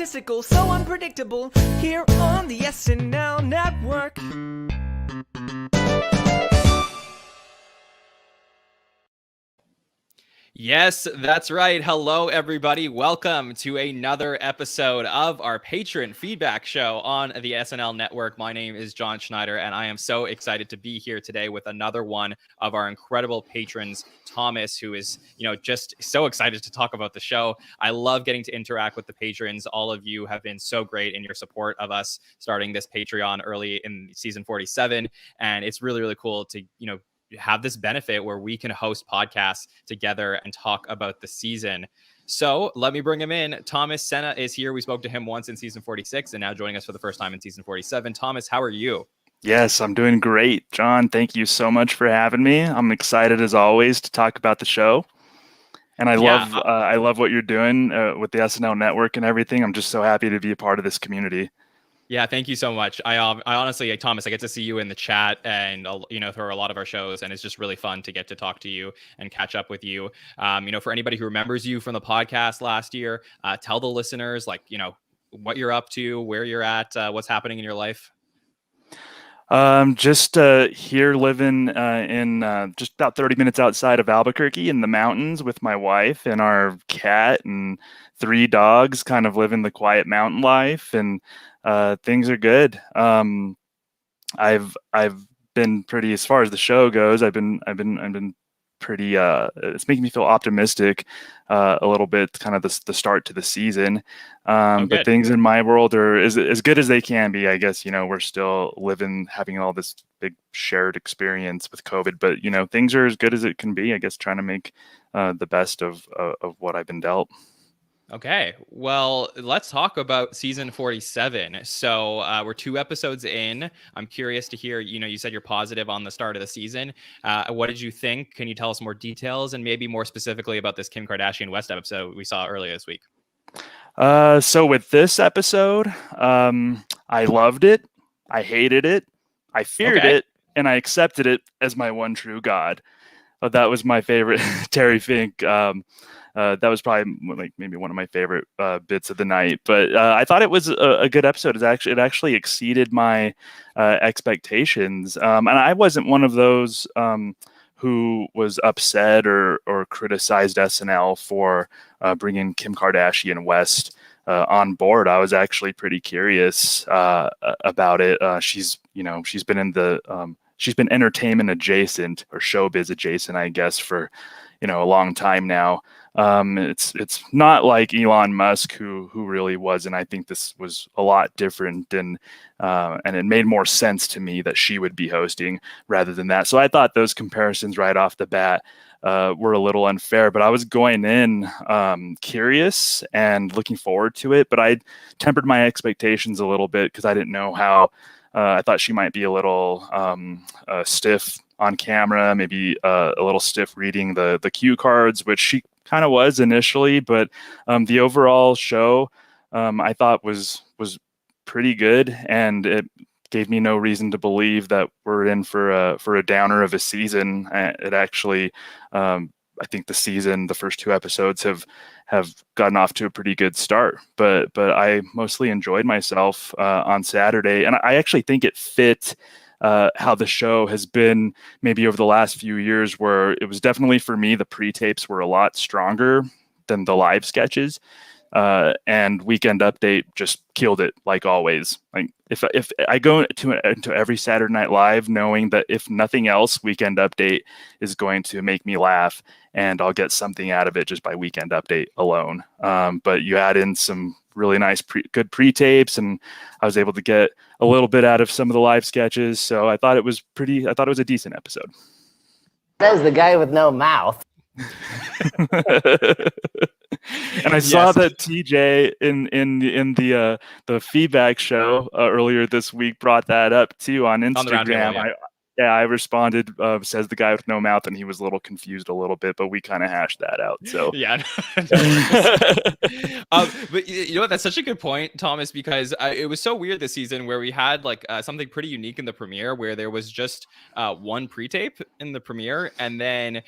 mystical, so unpredictable, here on the SNL Network. Yes, that's right. Hello, everybody. Welcome to another episode of our patron feedback show on the SNL Network. My name is John Schneider, and I am so excited to be here today with another one of our incredible patrons, Thomas, who is, just so excited to talk about the show. I love getting to interact with the patrons. All of you have been so great in your support of us starting this Patreon early in season 47, and it's really, really cool to, have this benefit where we can host podcasts together and talk about the season. So let me bring him in. Thomas Senna is here. We spoke to him once in season 46 and now joining us for the first time in season 47. Thomas, how are you? Yes, I'm doing great. John, thank you so much for having me. I'm excited as always to talk about the show. And I love what you're doing with the SNL Network and everything. I'm just so happy to be a part of this community. Yeah, thank you so much. I honestly, Thomas, I get to see you in the chat and, through a lot of our shows, and it's just really fun to get to talk to you and catch up with you. For anybody who remembers you from the podcast last year, tell the listeners, what you're up to, where you're at, what's happening in your life. Just here living in just about 30 minutes outside of Albuquerque in the mountains with my wife and our cat and 3 dogs, kind of living the quiet mountain life, and things are good. I've been pretty, as far as the show goes, I've been pretty it's making me feel optimistic a little bit, kind of the start to the season. But things in my world are as good as they can be, I guess. We're still having all this big shared experience with COVID, but things are as good as it can be, I guess, trying to make the best of what I've been dealt. Okay, well, let's talk about season 47. So we're 2 episodes in. I'm curious to hear, you said you're positive on the start of the season. What did you think? Can you tell us more details and maybe more specifically about this Kim Kardashian West episode we saw earlier this week? So with this episode, I loved it. I hated it. I feared it, and I accepted it as my one true God. That was my favorite Terry Fink. That was probably maybe one of my favorite bits of the night. But I thought it was a good episode. It actually exceeded my expectations. And I wasn't one of those who was upset or criticized SNL for bringing Kim Kardashian West on board. I was actually pretty curious about it. She's been in the she's been entertainment adjacent or showbiz adjacent, I guess, for a long time now. It's not like Elon Musk who really was, and I think this was a lot different, and it made more sense to me that she would be hosting rather than that. So I thought those comparisons right off the bat were a little unfair, but I was going in curious and looking forward to it, but I tempered my expectations a little bit because I didn't know how. I thought she might be a little stiff on camera, maybe a little stiff reading the cue cards, which she kind of was initially, but the overall show I thought was pretty good, and it gave me no reason to believe that we're in for a downer of a season. It actually, I think the first 2 episodes have gotten off to a pretty good start, but I mostly enjoyed myself on Saturday, and I actually think it fit how the show has been maybe over the last few years, where it was definitely, for me, the pre-tapes were a lot stronger than the live sketches, and Weekend Update just killed it, like always. Like if I go into every Saturday Night Live knowing that if nothing else, Weekend Update is going to make me laugh, and I'll get something out of it just by Weekend Update alone. But you add in some really nice good pre-tapes, and I was able to get a little bit out of some of the live sketches, so I thought it was a decent episode. Says the guy with no mouth. And I saw that TJ in the feedback show earlier this week brought that up too on Instagram. I responded, says the guy with no mouth, and he was a little confused a little bit, but we kind of hashed that out. So yeah. But that's such a good point, Thomas, because it was so weird this season where we had something pretty unique in the premiere, where there was just one pre-tape in the premiere, and then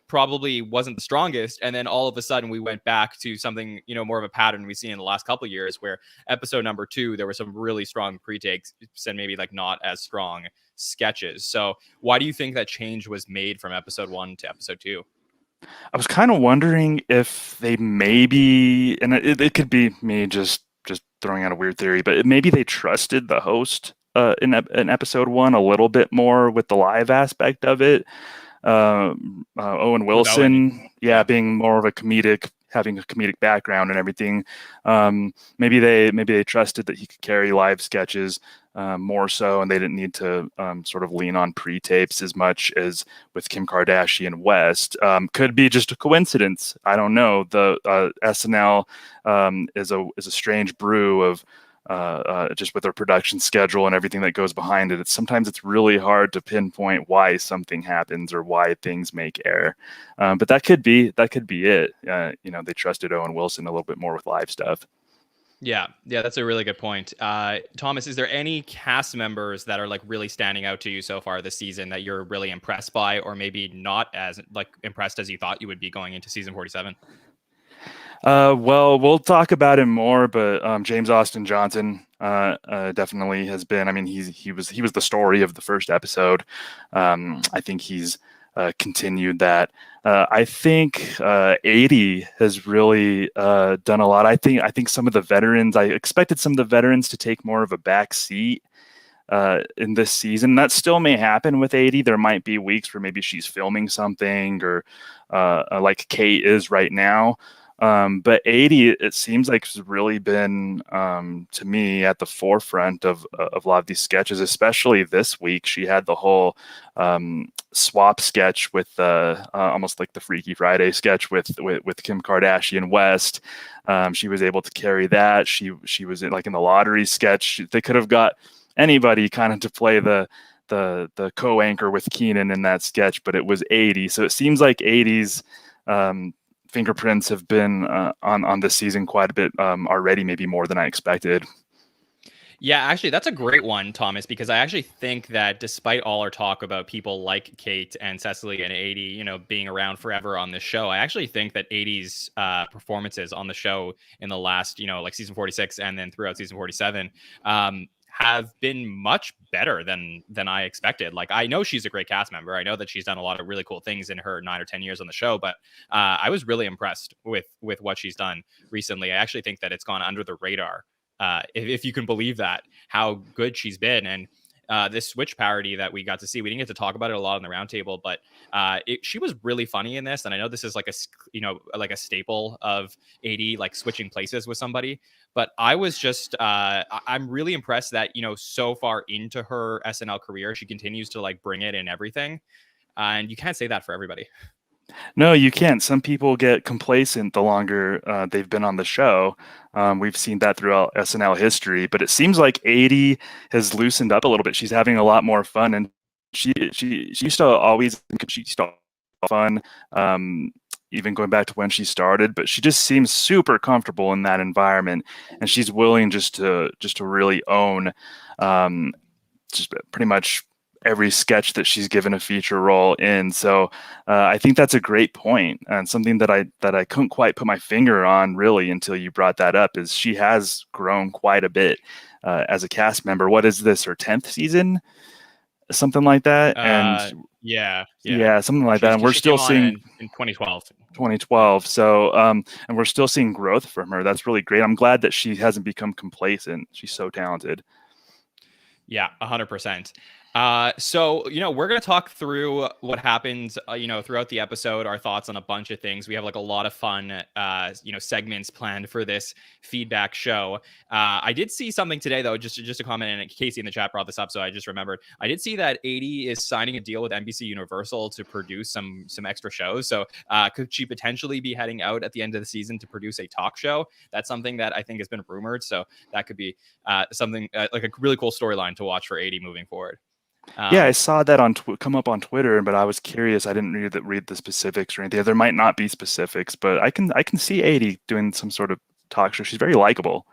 probably wasn't the strongest, and then all of a sudden we went back to something, more of a pattern we've seen in the last couple of years, where episode number 2 there were some really strong pre-takes and maybe like not as strong sketches. So why do you think that change was made from episode 1 to episode 2? I was kind of wondering if they maybe, and it could be me just throwing out a weird theory, but maybe they trusted the host in episode 1 a little bit more with the live aspect of it. Owen Wilson, being more of a comedic, having a comedic background and everything. Maybe they trusted that he could carry live sketches more so, and they didn't need to sort of lean on pre-tapes as much as with Kim Kardashian West. Could be just a coincidence. I don't know. The SNL is a strange brew of just with their production schedule and everything that goes behind it. Sometimes it's really hard to pinpoint why something happens or why things make air. But that could be it. They trusted Owen Wilson a little bit more with live stuff. Yeah, that's a really good point. Thomas, is there any cast members that are like really standing out to you so far this season that you're really impressed by, or maybe not as like impressed as you thought you would be going into season 47? Well, we'll talk about him more, but James Austin Johnson definitely has been. I mean, he was the story of the first episode. I think he's continued that. I think 80 has really done a lot. I think some of the veterans. I expected some of the veterans to take more of a back seat in this season. That still may happen with 80. There might be weeks where maybe she's filming something, or like Kate is right now. But 80, it seems like has really been, to me, at the forefront of a lot of these sketches, especially this week. She had the whole swap sketch with almost like the Freaky Friday sketch with Kim Kardashian West. She was able to carry that. She was in the lottery sketch. They could have got anybody kind of to play the co-anchor with Keenan in that sketch, but it was 80. So it seems like 80's fingerprints have been on this season quite a bit already, maybe more than I expected. Yeah, actually, that's a great one, Thomas, because I actually think that despite all our talk about people like Kate and Cecily and 80, being around forever on this show, I actually think that 80's performances on the show in the last, like season 46 and then throughout season 47, have been much better than I expected. Like, I know she's a great cast member. I know that she's done a lot of really cool things in her 9 or 10 years on the show, but I was really impressed with what she's done recently. I actually think that it's gone under the radar, if you can believe that, how good she's been. And this Switch parody that we got to see, we didn't get to talk about it a lot on the roundtable, but she was really funny in this. And I know this is like a staple of 80, like switching places with somebody. But I was just, I'm really impressed that, so far into her SNL career, she continues to like bring it in everything. And you can't say that for everybody. No, you can't. Some people get complacent the longer they've been on the show. We've seen that throughout SNL history, but it seems like 80 has loosened up a little bit. She's having a lot more fun, and she used to always fun. Even going back to when she started, but she just seems super comfortable in that environment, and she's willing just to really own just pretty much every sketch that she's given a feature role in. So I think that's a great point, and something that I couldn't quite put my finger on really until you brought that up, is she has grown quite a bit as a cast member. What is this, her 10th season? Something like that. And yeah, something like that. And we're still seeing in 2012. So, and we're still seeing growth from her. That's really great. I'm glad that she hasn't become complacent. She's so talented. Yeah, 100%. So, we're going to talk through what happens, throughout the episode, our thoughts on a bunch of things. We have like a lot of fun, segments planned for this feedback show. I did see something today, though, just a comment, and Casey in the chat brought this up, so I just remembered. I did see that 80 is signing a deal with NBC Universal to produce some extra shows. So could she potentially be heading out at the end of the season to produce a talk show? That's something that I think has been rumored. So that could be something like a really cool storyline to watch for 80 moving forward. Yeah, I saw that come up on Twitter, but I was curious. I didn't read the specifics or anything. There might not be specifics, but I can see 80 doing some sort of talk show. She's very likable.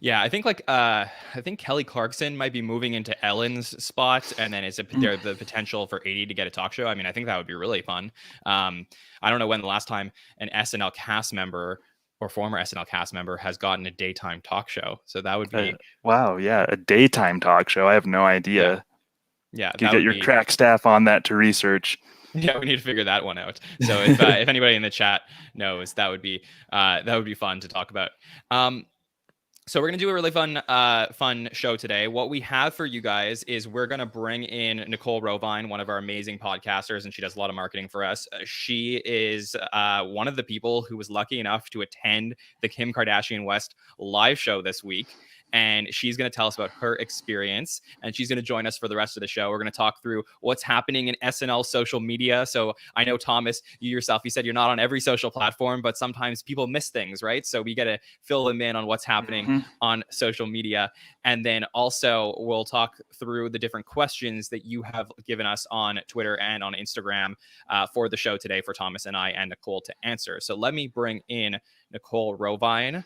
Yeah, I think I think Kelly Clarkson might be moving into Ellen's spot, and then there the potential for 80 to get a talk show. I mean, I think that would be really fun. I don't know when the last time an SNL cast member or former SNL cast member has gotten a daytime talk show. So that would be wow, yeah, a daytime talk show. I have no idea. Yeah, You that get would your be crack staff on that to research. Yeah, we need to figure that one out. So if anybody in the chat knows, that would be fun to talk about. So we're gonna do a really fun show today. What we have for you guys is we're gonna bring in Nicole Rovine, one of our amazing podcasters, and she does a lot of marketing for us. She is one of the people who was lucky enough to attend the Kim Kardashian West live show this week. And she's going to tell us about her experience, and she's going to join us for the rest of the show. We're going to talk through what's happening in SNL social media. So I know, Thomas, you said you're not on every social platform, but sometimes people miss things, right? So we got to fill them in on what's happening on social media. And then also we'll talk through the different questions that you have given us on Twitter and on Instagram for the show today for Thomas and I and Nicole to answer. So let me bring in Nicole Rovine.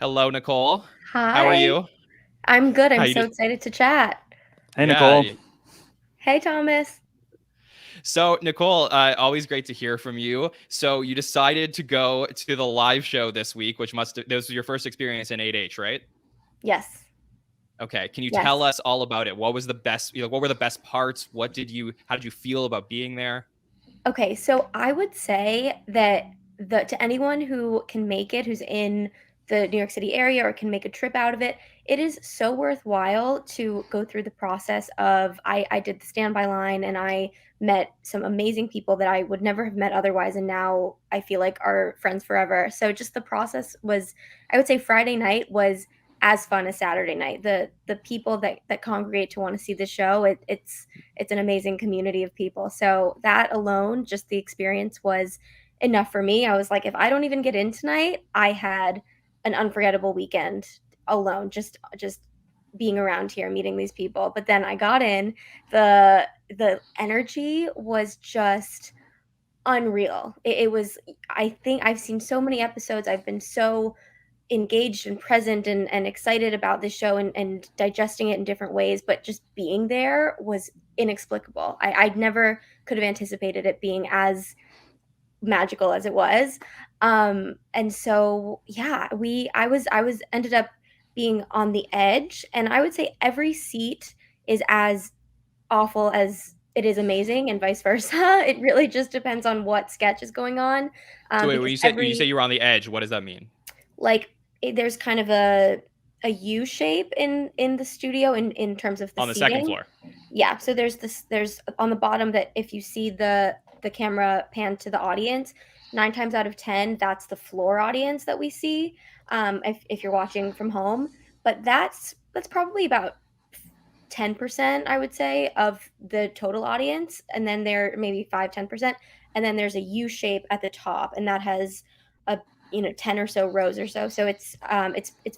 Hello, Nicole. Hi. How are you? I'm good. I'm so excited to chat. Hey, Nicole. Hey, Thomas. So, Nicole, always great to hear from you. So you decided to go to the live show this week, which this was your first experience in 8H, right? Yes. Okay. Can you tell us all about it? What was the best, what were the best parts? How did you feel about being there? Okay. So I would say that to anyone who can make it, who's in the New York City area or can make a trip out of it, it is so worthwhile to go through the process of, I did the standby line and I met some amazing people that I would never have met otherwise. And now I feel like are friends forever. So just the process was, I would say Friday night was as fun as Saturday night. The people that congregate to want to see the show, it's an amazing community of people. So that alone, just the experience was enough for me. I was like, if I don't even get in tonight, I had an unforgettable weekend alone, just being around here, meeting these people. But then I got in, the energy was just unreal. It was, I think I've seen so many episodes. I've been so engaged and present and excited about this show and digesting it in different ways, but just being there was inexplicable. I never could have anticipated it being as magical as it was. And so yeah, I was ended up being on the edge, and I would say every seat is as awful as it is amazing and vice versa. It really just depends on what sketch is going on. So wait, when you say you were on the edge, what does that mean? Like there's kind of a U shape in the studio in terms of the on the seating. Second floor. Yeah, so there's on the bottom that if you see the camera pan to the audience, 9 times out of 10 that's the floor audience that we see if you're watching from home, but that's probably about 10%, I would say, of the total audience, and then there maybe 5-10%, and then there's a U shape at the top, and that has a 10 or so rows or so. So it's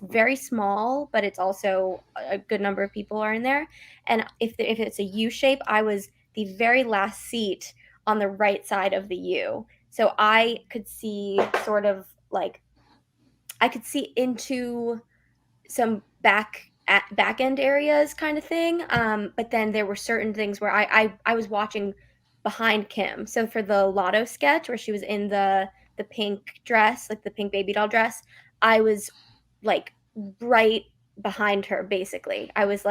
very small, but it's also a good number of people are in there. And if it's a U shape, I was the very last seat on the right side of the U, so I could see sort of like I could see into some back end areas kind of thing. But then there were certain things where I was watching behind Kim. So for the Lotto sketch where she was in the pink dress, like the pink baby doll dress, I was like right behind her basically. I was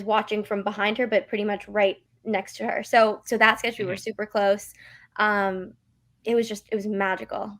watching from behind her, but pretty much right next to her. So that sketch we were super close. It was magical.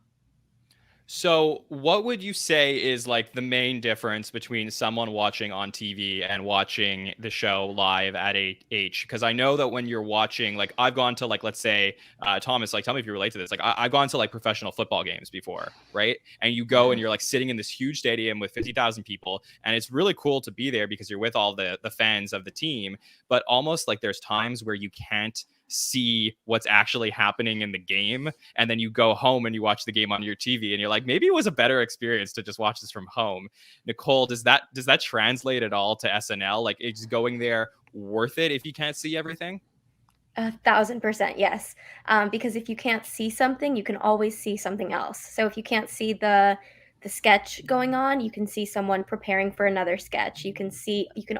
So what would you say is like the main difference between someone watching on TV and watching the show live at 8H? Because I know that when you're watching, like I've gone to like, let's say, Thomas, like tell me if you relate to this. Like I've gone to like professional football games before, right? And you go and you're like sitting in this huge stadium with 50,000 people. And it's really cool to be there because you're with all the fans of the team. But almost like there's times where you can't see what's actually happening in the game, and then you go home and you watch the game on your TV and you're like, maybe it was a better experience to just watch this from home. Nicole, does that translate at all to SNL? Like, is going there worth it if you can't see everything? 1,000%, yes. Because if you can't see something, you can always see something else. So if you can't see the the sketch going on, you can see someone preparing for another sketch. You can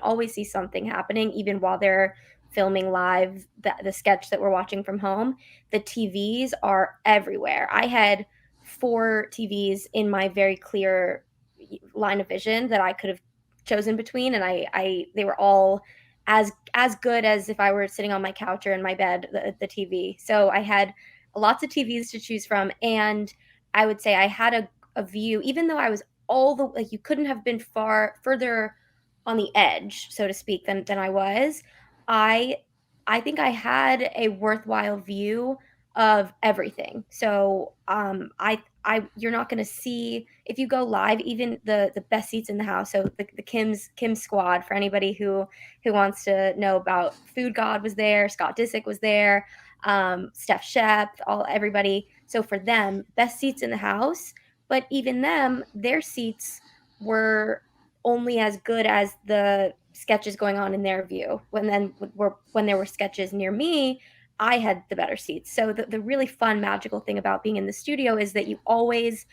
always see something happening even while they're filming live the sketch that we're watching from home. The TVs are everywhere. I had 4 TVs in my very clear line of vision that I could have chosen between, and I they were all as good as if I were sitting on my couch or in my bed, the TV. So I had lots of TVs to choose from, and I would say I had a view, even though I was all the like you couldn't have been further on the edge, so to speak, than I was. I I think I had a worthwhile view of everything. So I you're not gonna see if you go live, even the best seats in the house. So the Kim squad, for anybody who wants to know about Food God, was there, Scott Disick was there, Steph Shep, everybody. So for them, best seats in the house. But even them, their seats were only as good as the sketches going on in their view. When there were sketches near me, I had the better seats. So the really fun, magical thing about being in the studio is that you always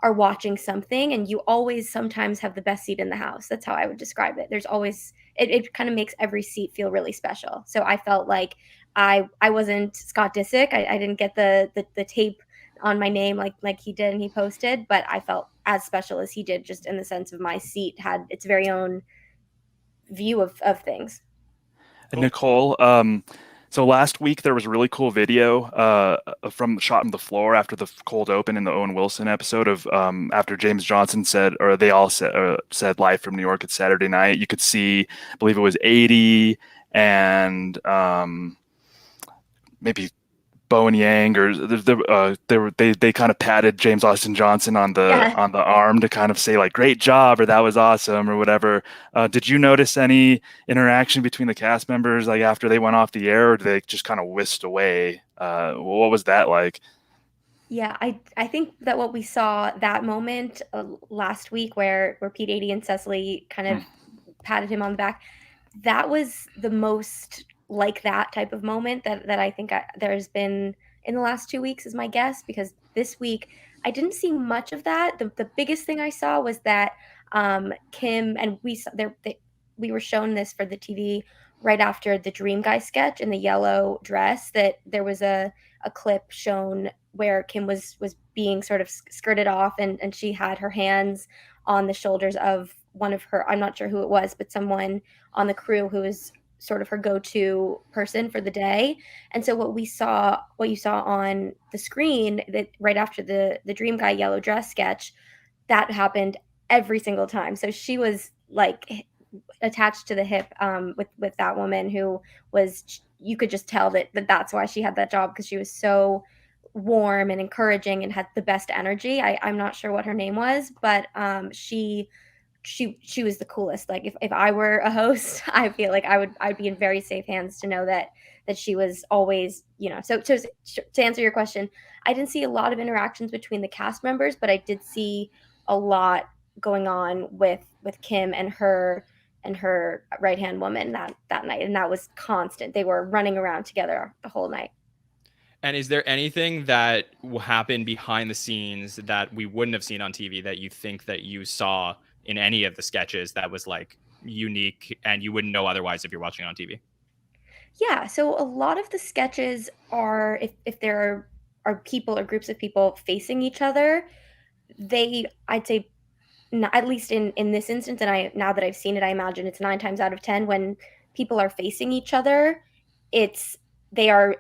are watching something, and you always sometimes have the best seat in the house. That's how I would describe it. There's always it kind of makes every seat feel really special. So I felt like I wasn't Scott Disick. I didn't get the tape on my name like he did and he posted, but I felt as special as he did, just in the sense of my seat had its very own view of things. And Nicole, so last week there was a really cool video from shot on the floor after the cold open in the Owen Wilson episode of after James Johnson said, or they all said live from New York at Saturday night. You could see, I believe it was 80 and maybe Bowen Yang, or they kind of patted James Austin Johnson on the arm to kind of say like great job or that was awesome or whatever. Did you notice any interaction between the cast members like after they went off the air, or did they just kind of whisked away? What was that like? Yeah, I think that what we saw that moment last week, where Pete Adie and Cecily kind of patted him on the back, that was the most like that type of moment that I think there's been in the last 2 weeks, is my guess, because this week I didn't see much of that. The biggest thing I saw was that Kim and we were shown this for the TV right after the Dream Guy sketch in the yellow dress, that there was a clip shown where Kim was being sort of skirted off, and she had her hands on the shoulders of one of her, I'm not sure who it was, but someone on the crew who was sort of her go-to person for the day. And so what you saw on the screen, that right after the Dream Guy yellow dress sketch, that happened every single time. So she was like attached to the hip with that woman, who was, you could just tell that's why she had that job, because she was so warm and encouraging and had the best energy. I'm not sure what her name was, but she was the coolest. Like if I were a host, I feel like I'd be in very safe hands to know that she was always, so to answer your question, I didn't see a lot of interactions between the cast members, but I did see a lot going on with Kim and her right-hand woman that night, and that was constant. They were running around together the whole night. And is there anything that happened behind the scenes that we wouldn't have seen on TV that you think that you saw in any of the sketches that was like unique and you wouldn't know otherwise if you're watching on TV? Yeah, so a lot of the sketches are, if there are people or groups of people facing each other, I'd say, at least in this instance, and now that I've seen it, I imagine it's 9 times out of 10 when people are facing each other, they are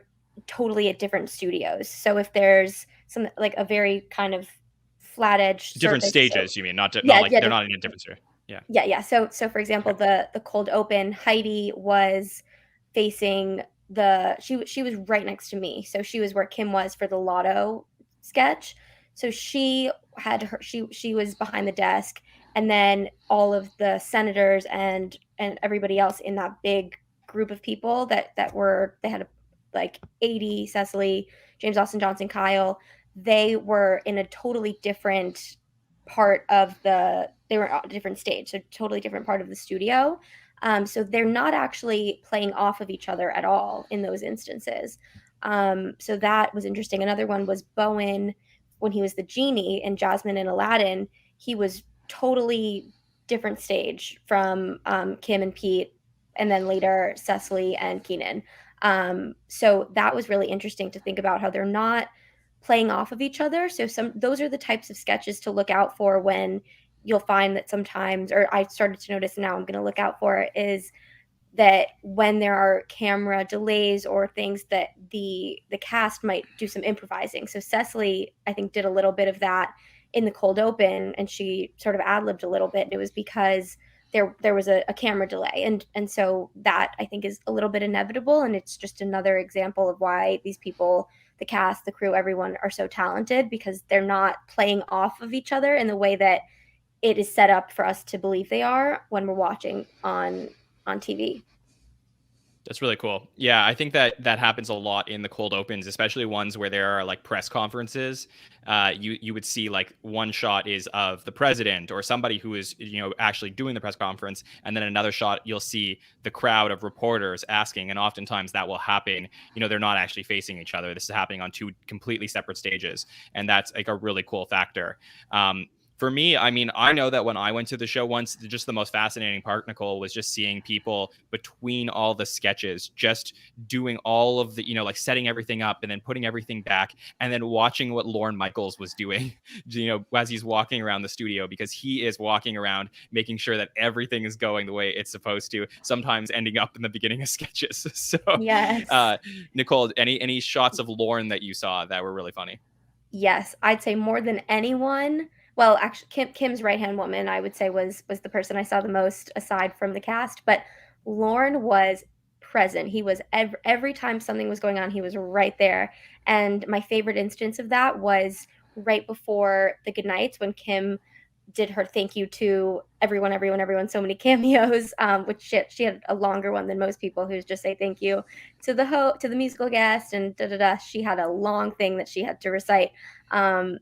totally at different studios. So if there's some like a very kind of flat edge different surface, stages, you mean, not like they're not in a different studio. Yeah. So for example, the cold open, Heidi was facing she was right next to me. So she was where Kim was for the lotto sketch. So she was behind the desk, and then all of the senators and everybody else in that big group of people they had like 80, Cecily, James Austin Johnson, Kyle, they were in a totally different part of they were at a different stage, so totally different part of the studio. So they're not actually playing off of each other at all in those instances. So that was interesting. Another one was Bowen, when he was the genie in Jasmine and Aladdin. he was totally different stage from Kim and Pete, and then later Cecily and Keenan. So that was really interesting to think about how they're not playing off of each other. So those are the types of sketches to look out for when you'll find that sometimes, or I started to notice now I'm going to look out for, is that when there are camera delays or things that the cast might do some improvising. So Cecily, I think, did a little bit of that in the cold open, and she sort of ad-libbed a little bit. And it was because there was a camera delay, and so that, I think, is a little bit inevitable, and it's just another example of why these people, the cast, the crew, everyone, are so talented, because they're not playing off of each other in the way that it is set up for us to believe they are when we're watching on TV. That's really cool. Yeah, I think that happens a lot in the cold opens, especially ones where there are like press conferences. You would see like one shot is of the president or somebody who is, actually doing the press conference, and then another shot you'll see the crowd of reporters asking, and oftentimes that will happen. They're not actually facing each other. This is happening on two completely separate stages, and that's like a really cool factor. For me, I mean, I know that when I went to the show once, just the most fascinating part, Nicole, was just seeing people between all the sketches, just doing all of the, like setting everything up and then putting everything back, and then watching what Lorne Michaels was doing, as he's walking around the studio, because he is walking around making sure that everything is going the way it's supposed to, sometimes ending up in the beginning of sketches. So, yes. Nicole, any shots of Lorne that you saw that were really funny? Yes, I'd say more than anyone. Well, actually, Kim's right-hand woman, I would say, was the person I saw the most aside from the cast. But Lorne was present. He was every time something was going on, he was right there. And my favorite instance of that was right before the goodnights, when Kim did her thank you to everyone, so many cameos, which she had a longer one than most people who just say thank you to the musical guest, and da-da-da. She had a long thing that she had to recite.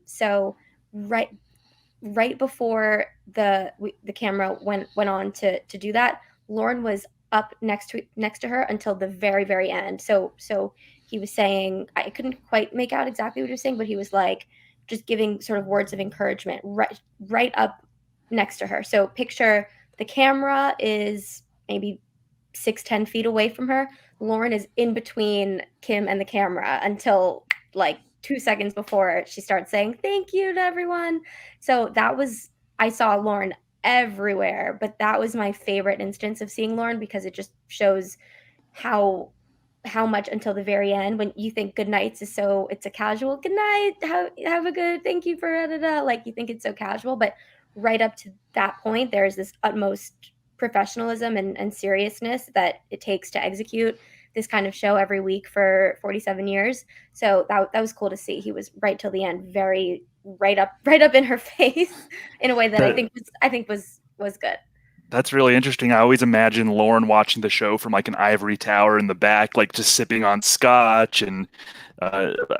So right before the camera went on to do that, Lorne was up next to her until the very, very end. So he was saying, I couldn't quite make out exactly what he was saying, but he was like just giving sort of words of encouragement right up next to her. So picture the camera is maybe 6-10 feet away from her. Lorne is in between Kim and the camera until like 2 seconds before she starts saying thank you to everyone. So I saw Lorne everywhere, but that was my favorite instance of seeing Lorne, because it just shows how much until the very end, when you think good nights is it's a casual good night, have a good, thank you for like you think it's so casual, but right up to that point there's this utmost professionalism and seriousness that it takes to execute this kind of show every week for 47 years. So that was cool to see. He was right till the end, very right up in her face in a way that I think was good. That's really interesting. I always imagine Lorne watching the show from like an ivory tower in the back, like just sipping on scotch, and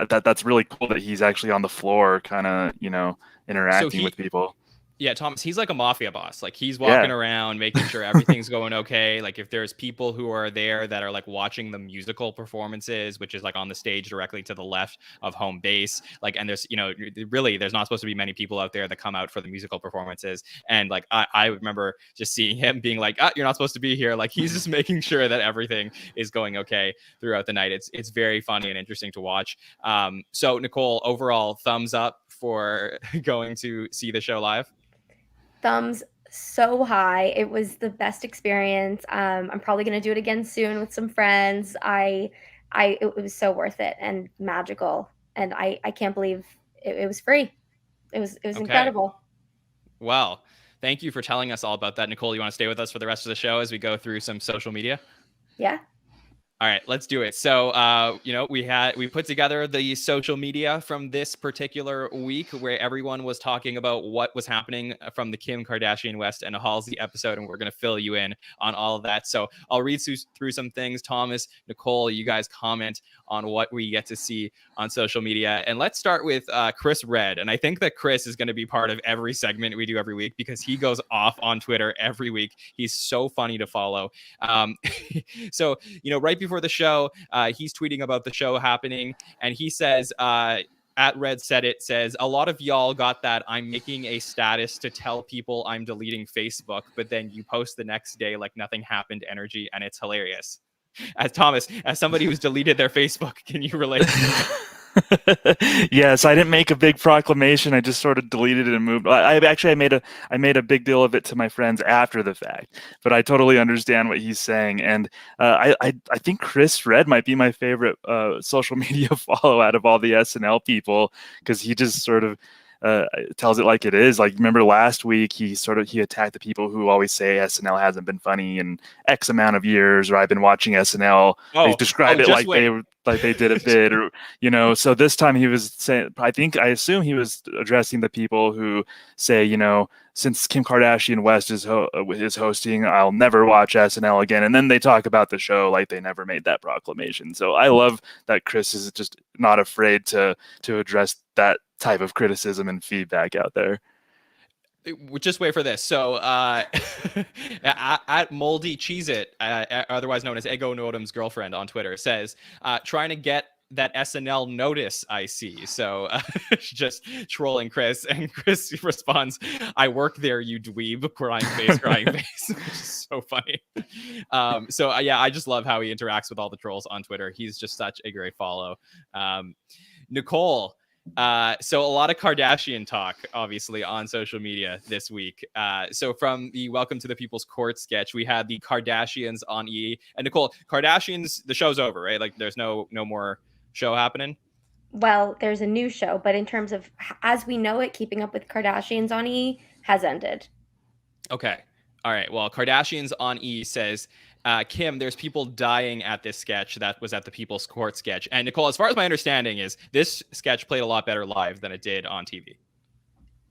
that's really cool that he's actually on the floor, kind of, interacting with people. Yeah, Thomas, he's like a mafia boss. Like he's walking around making sure everything's going okay. Like if there's people who are there that are like watching the musical performances, which is like on the stage directly to the left of home base, like, and there's, really, there's not supposed to be many people out there that come out for the musical performances. And like, I remember just seeing him being like, you're not supposed to be here. Like he's just making sure that everything is going okay throughout the night. It's very funny and interesting to watch. So Nicole, overall, thumbs up for going to see the show live? Thumbs so high. It was the best experience. I'm probably going to do it again soon with some friends. It was so worth it and magical. And I can't believe it was free. It was okay. Incredible. Well, thank you for telling us all about that. Nicole, you want to stay with us for the rest of the show as we go through some social media? Yeah. All right, let's do it. So, we put together the social media from this particular week, where everyone was talking about what was happening from the Kim Kardashian West and Halsey episode, and we're going to fill you in on all of that. So I'll read through some things. Thomas, Nicole, you guys comment on what we get to see on social media. And let's start with Chris Red. And I think that Chris is going to be part of every segment we do every week, because he goes off on Twitter every week. He's so funny to follow. So, right before the show, he's tweeting about the show happening, and he says, at Red Said It says, a lot of y'all got that I'm making a status to tell people I'm deleting Facebook, but then you post the next day like nothing happened energy, and it's hilarious. As Thomas, as somebody who's deleted their Facebook, can you relate to that? Yes, I didn't make a big proclamation. I just sort of deleted it and moved. I made a big deal of it to my friends after the fact. But I totally understand what he's saying, and I think Chris Red might be my favorite social media follow out of all the SNL people, because he just sort of tells it like it is. Like, remember last week he attacked the people who always say SNL hasn't been funny in X amount of years, or I've been watching SNL. They describe it like they did a bit, or So this time he was saying, I assume he was addressing the people who say, since Kim Kardashian West is hosting, I'll never watch SNL again. And then they talk about the show like they never made that proclamation. So I love that Chris is just not afraid to address that type of criticism and feedback out there. Just wait for this. So at Moldy Cheese It, otherwise known as Ego Nodum's girlfriend on Twitter, says, trying to get that SNL notice I see. So just trolling Chris, and Chris responds, I work there, you dweeb, crying face, which is so funny. Yeah, I just love how he interacts with all the trolls on Twitter. He's just such a great follow. Nicole, so a lot of Kardashian talk, obviously, on social media this week. So from the Welcome to the People's Court sketch, we had the Kardashians on E. And Nicole, Kardashians, the show's over, right? Like, there's no more show happening? Well, there's a new show, but in terms of as we know it, Keeping Up with Kardashians on E has ended. Okay. All right. Well, Kardashians on E says, Kim, there's people dying at this sketch that was at the People's Court sketch. And Nicole, as far as my understanding is, this sketch played a lot better live than it did on TV.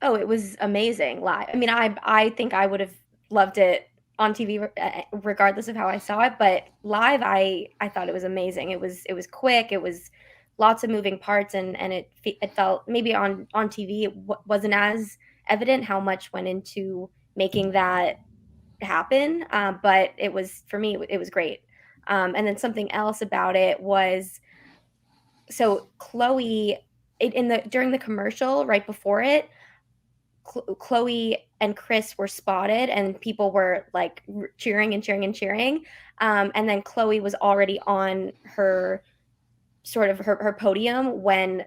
Oh, it was amazing live. I mean, I think I would have loved it on TV regardless of how I saw it, but live I thought it was amazing. It was quick. It was lots of moving parts, and it felt, maybe on TV it wasn't as evident how much went into making that happen, but it was, for me, it was great. And then something else about it was, so Chloe, during the commercial right before it, Chloe and Chris were spotted, and people were like cheering and cheering and cheering. And then Chloe was already on her sort of her podium when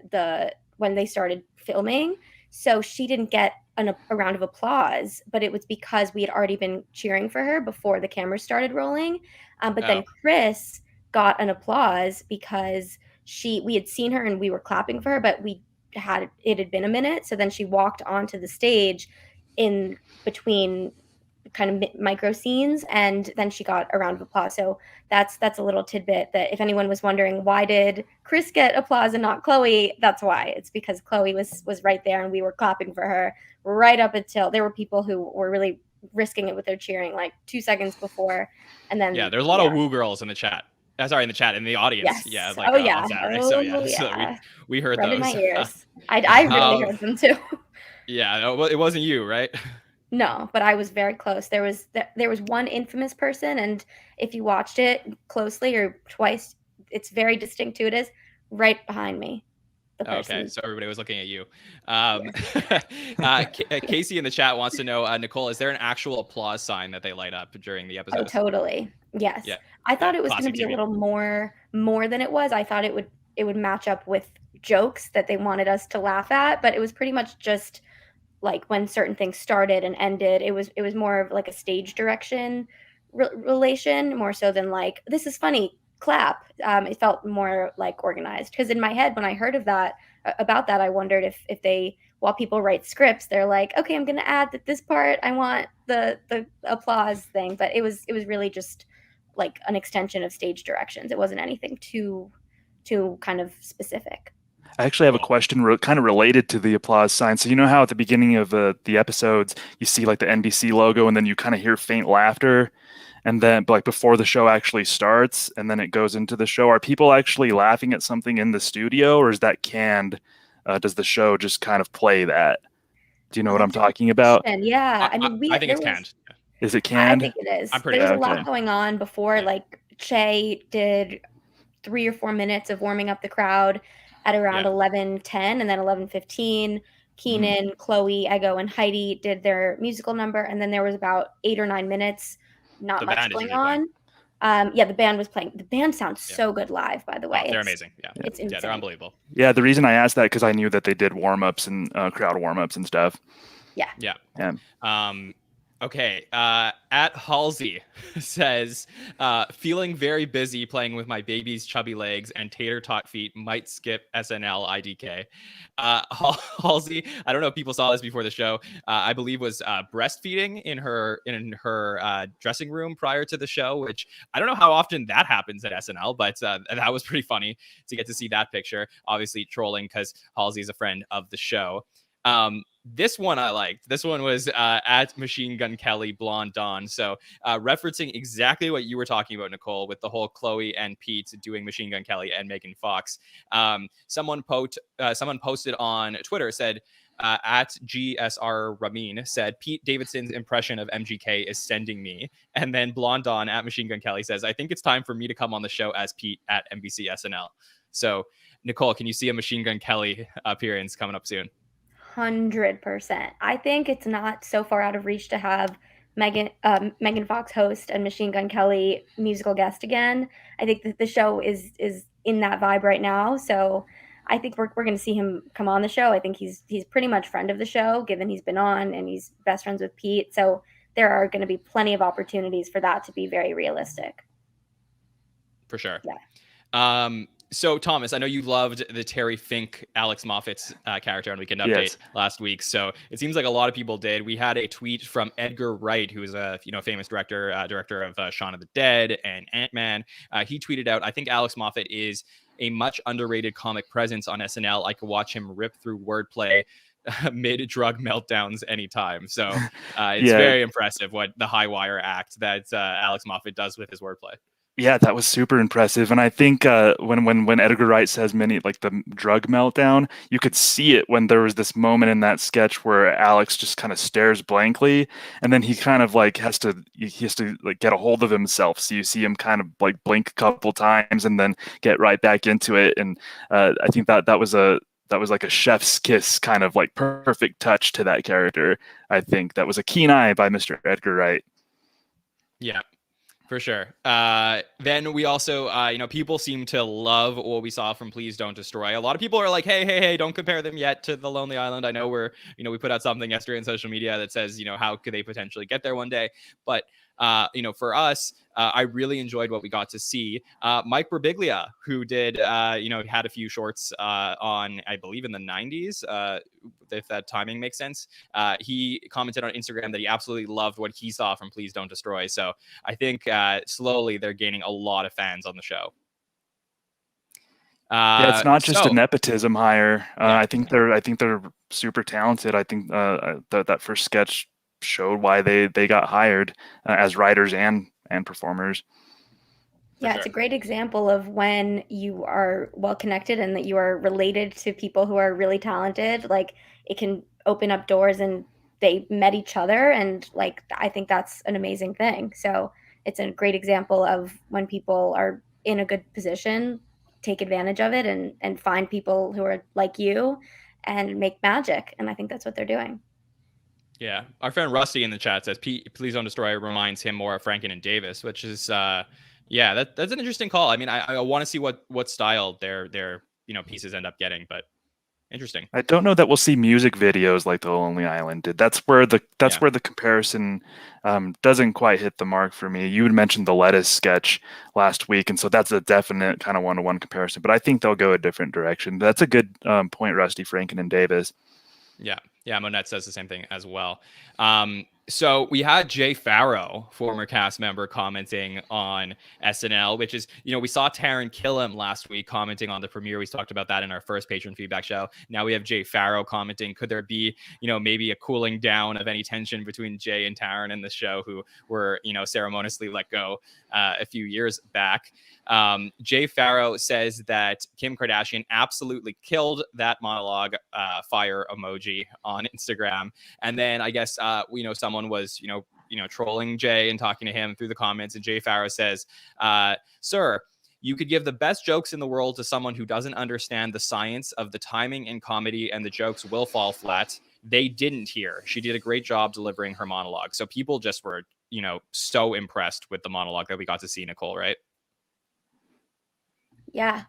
they started filming. So she didn't get a round of applause, but it was because we had already been cheering for her before the cameras started rolling. Then Chris got an applause because we had seen her and we were clapping for her, but it had been a minute. So then she walked onto the stage in between kind of micro scenes, and then she got a round of applause. So that's a little tidbit, that if anyone was wondering why did Chris get applause and not Chloe, that's why. It's because Chloe was right there and we were clapping for her right up until there were people who were really risking it with their cheering like 2 seconds before. And then there's a lot of woo girls in the chat. In the audience. Yes. On Saturday. So we heard Rubbing those. My ears. I really heard them too. Yeah, it wasn't you, right? No, but I was very close. There was one infamous person, and if you watched it closely or twice, it's very distinct who it is, right behind me. Okay, so everybody was looking at you. Casey in the chat wants to know, Nicole, is there an actual applause sign that they light up during the episode? Oh, totally. Yes. Yeah. I thought it was going to be a little more than it was. I thought it would match up with jokes that they wanted us to laugh at, but it was pretty much just like when certain things started and ended. It was more of like a stage direction relation, more so than like, this is funny, clap. It felt more like organized, because in my head when I heard about that, I wondered if they, while people write scripts, they're like, okay, I'm gonna add that this part, I want the applause thing. But it was really just like an extension of stage directions. It wasn't anything too kind of specific. I actually have a question kind of related to the applause sign. So you know how at the beginning of the episodes you see like the NBC logo, and then you kind of hear faint laughter, and then like before the show actually starts, and then it goes into the show. Are people actually laughing at something in the studio, or is that canned? Does the show just kind of play that? Do you know what I'm talking about? Yeah, I mean, I think it's canned. Is it canned? I think it is. I'm pretty There was a lot going on before. Like Che did 3 or 4 minutes of warming up the crowd, at around 11:10, and then 11:15. Keenan, Chloe, Ego, and Heidi did their musical number, and then there was about 8 or 9 minutes, not The much band is going usually playing. on. The band was playing. The band sounds so good live, by the way. They're amazing. Yeah, it's insane. Yeah, they're unbelievable. Yeah, the reason I asked that because I knew that they did warm-ups and crowd warm-ups and stuff. Yeah. Okay. At Halsey says, feeling very busy playing with my baby's chubby legs and tater tot feet, might skip SNL IDK. Halsey, I don't know if people saw this before the show, I believe was breastfeeding in her dressing room prior to the show, which I don't know how often that happens at SNL, but that was pretty funny to get to see that picture. Obviously trolling because Halsey is a friend of the show. This one I liked. This one was at Machine Gun Kelly Blonde Dawn. So referencing exactly what you were talking about, Nicole, with the whole Chloe and Pete doing Machine Gun Kelly and Megan Fox. Someone posted on Twitter, said at GSR Ramin, said Pete Davidson's impression of MGK is sending me. And then Blonde Dawn at Machine Gun Kelly says, I think it's time for me to come on the show as Pete at NBC SNL. So Nicole, can you see a Machine Gun Kelly appearance coming up soon? 100%. I think it's not so far out of reach to have Megan Fox host and Machine Gun Kelly musical guest again. I think that the show is in that vibe right now. So I think we're going to see him come on the show. I think he's pretty much friend of the show, given he's been on and he's best friends with Pete. So there are going to be plenty of opportunities for that to be very realistic. For sure. Yeah. So Thomas, I know you loved the Terry Fink, Alex Moffat's character on Weekend Update last week. So it seems like a lot of people did. We had a tweet from Edgar Wright, who is a famous director of Shaun of the Dead and Ant-Man. He tweeted out, I think Alex Moffat is a much underrated comic presence on SNL. I could watch him rip through wordplay mid-drug meltdowns anytime. So it's very impressive what the high wire act that Alex Moffat does with his wordplay. Yeah, that was super impressive. And I think when Edgar Wright says like the drug meltdown, you could see it when there was this moment in that sketch where Alex just kind of stares blankly, and then he kind of like has to like get a hold of himself. So you see him kind of like blink a couple times and then get right back into it. And I think that was like a chef's kiss, kind of like perfect touch to that character. I think that was a keen eye by Mr. Edgar Wright. Yeah. For sure. Then we also, people seem to love what we saw from Please Don't Destroy. A lot of people are like, hey, don't compare them yet to The Lonely Island. I know we put out something yesterday on social media that says, how could they potentially get there one day? But, for us, I really enjoyed what we got to see. Mike Birbiglia, who did, had a few shorts on, I believe, in the 90s, if that timing makes sense. He commented on Instagram that he absolutely loved what he saw from Please Don't Destroy. So I think slowly they're gaining a lot of fans on the show. It's not just a nepotism hire. I think they're super talented. I think that first sketch showed why they got hired as writers and performers. Yeah, it's a great example of when you are well connected and that you are related to people who are really talented. Like, it can open up doors, and they met each other, and like I think that's an amazing thing. So it's a great example of when people are in a good position, take advantage of it and find people who are like you and make magic. And I think that's what they're doing. Yeah. Our friend Rusty in the chat says, Please Don't Destroy reminds him more of Franken and Davis, which is, that's an interesting call. I mean, I want to see what style their pieces end up getting, but interesting. I don't know that we'll see music videos like The Lonely Island did. That's where the comparison doesn't quite hit the mark for me. You had mentioned the Lettuce sketch last week, and so that's a definite kind of one-to-one comparison. But I think they'll go a different direction. That's a good point, Rusty, Franken and Davis. Yeah, Monette says the same thing as well. So we had Jay Farrow, former cast member, commenting on SNL, which is, we saw Taron Killam last week commenting on the premiere. We talked about that in our first patron feedback show. Now we have Jay Farrow commenting. Could there be, maybe a cooling down of any tension between Jay and Taron in the show, who were, ceremoniously let go a few years back? Jay Farrow says that Kim Kardashian absolutely killed that monologue, fire emoji on Instagram. And then I guess, someone was, trolling Jay and talking to him through the comments. And Jay Farrow says, sir, You could give the best jokes in the world to someone who doesn't understand the science of the timing in comedy, and the jokes will fall flat. They didn't here. She did a great job delivering her monologue. So people just were, so impressed with the monologue that we got to see, Nicole, right? Yeah.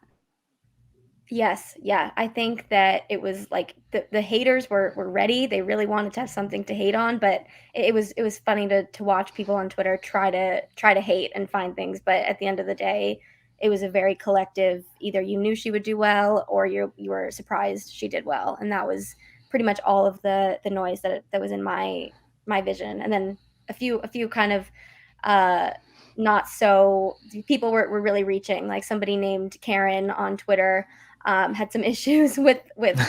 Yes. Yeah. I think that it was like the haters were ready. They really wanted to have something to hate on, but it was funny to watch people on Twitter try to hate and find things. But at the end of the day, it was a very collective, either you knew she would do well or you were surprised she did well. And that was pretty much all of the noise that was in my vision. And then a few kind of not so people were really reaching, like somebody named Karen on Twitter had some issues with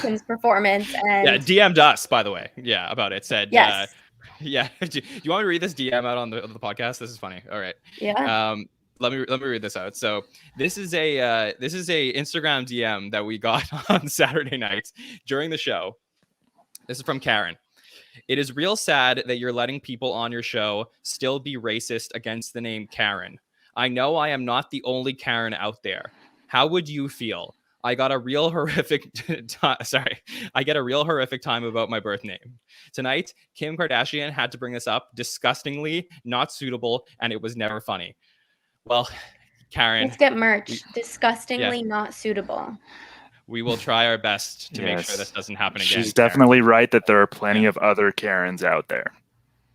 Kim's performance. And yeah, DM'd us, by the way. Yeah, about it. Said, yes. Yeah. Do you want me to read this DM out on the podcast? This is funny. All right. Yeah. Let me read this out. So this is a Instagram DM that we got on Saturday night during the show. This is from Karen. It is real sad that you're letting people on your show still be racist against the name Karen. I know I am not the only Karen out there. How would you feel? I got a real horrific I get a real horrific time about my birth name. Tonight, Kim Kardashian had to bring this up. Disgustingly not suitable, and it was never funny. Well, Karen, let's get merch. Disgustingly not suitable. We will try our best to make sure this doesn't happen again. She's definitely right that there are plenty of other Karens out there.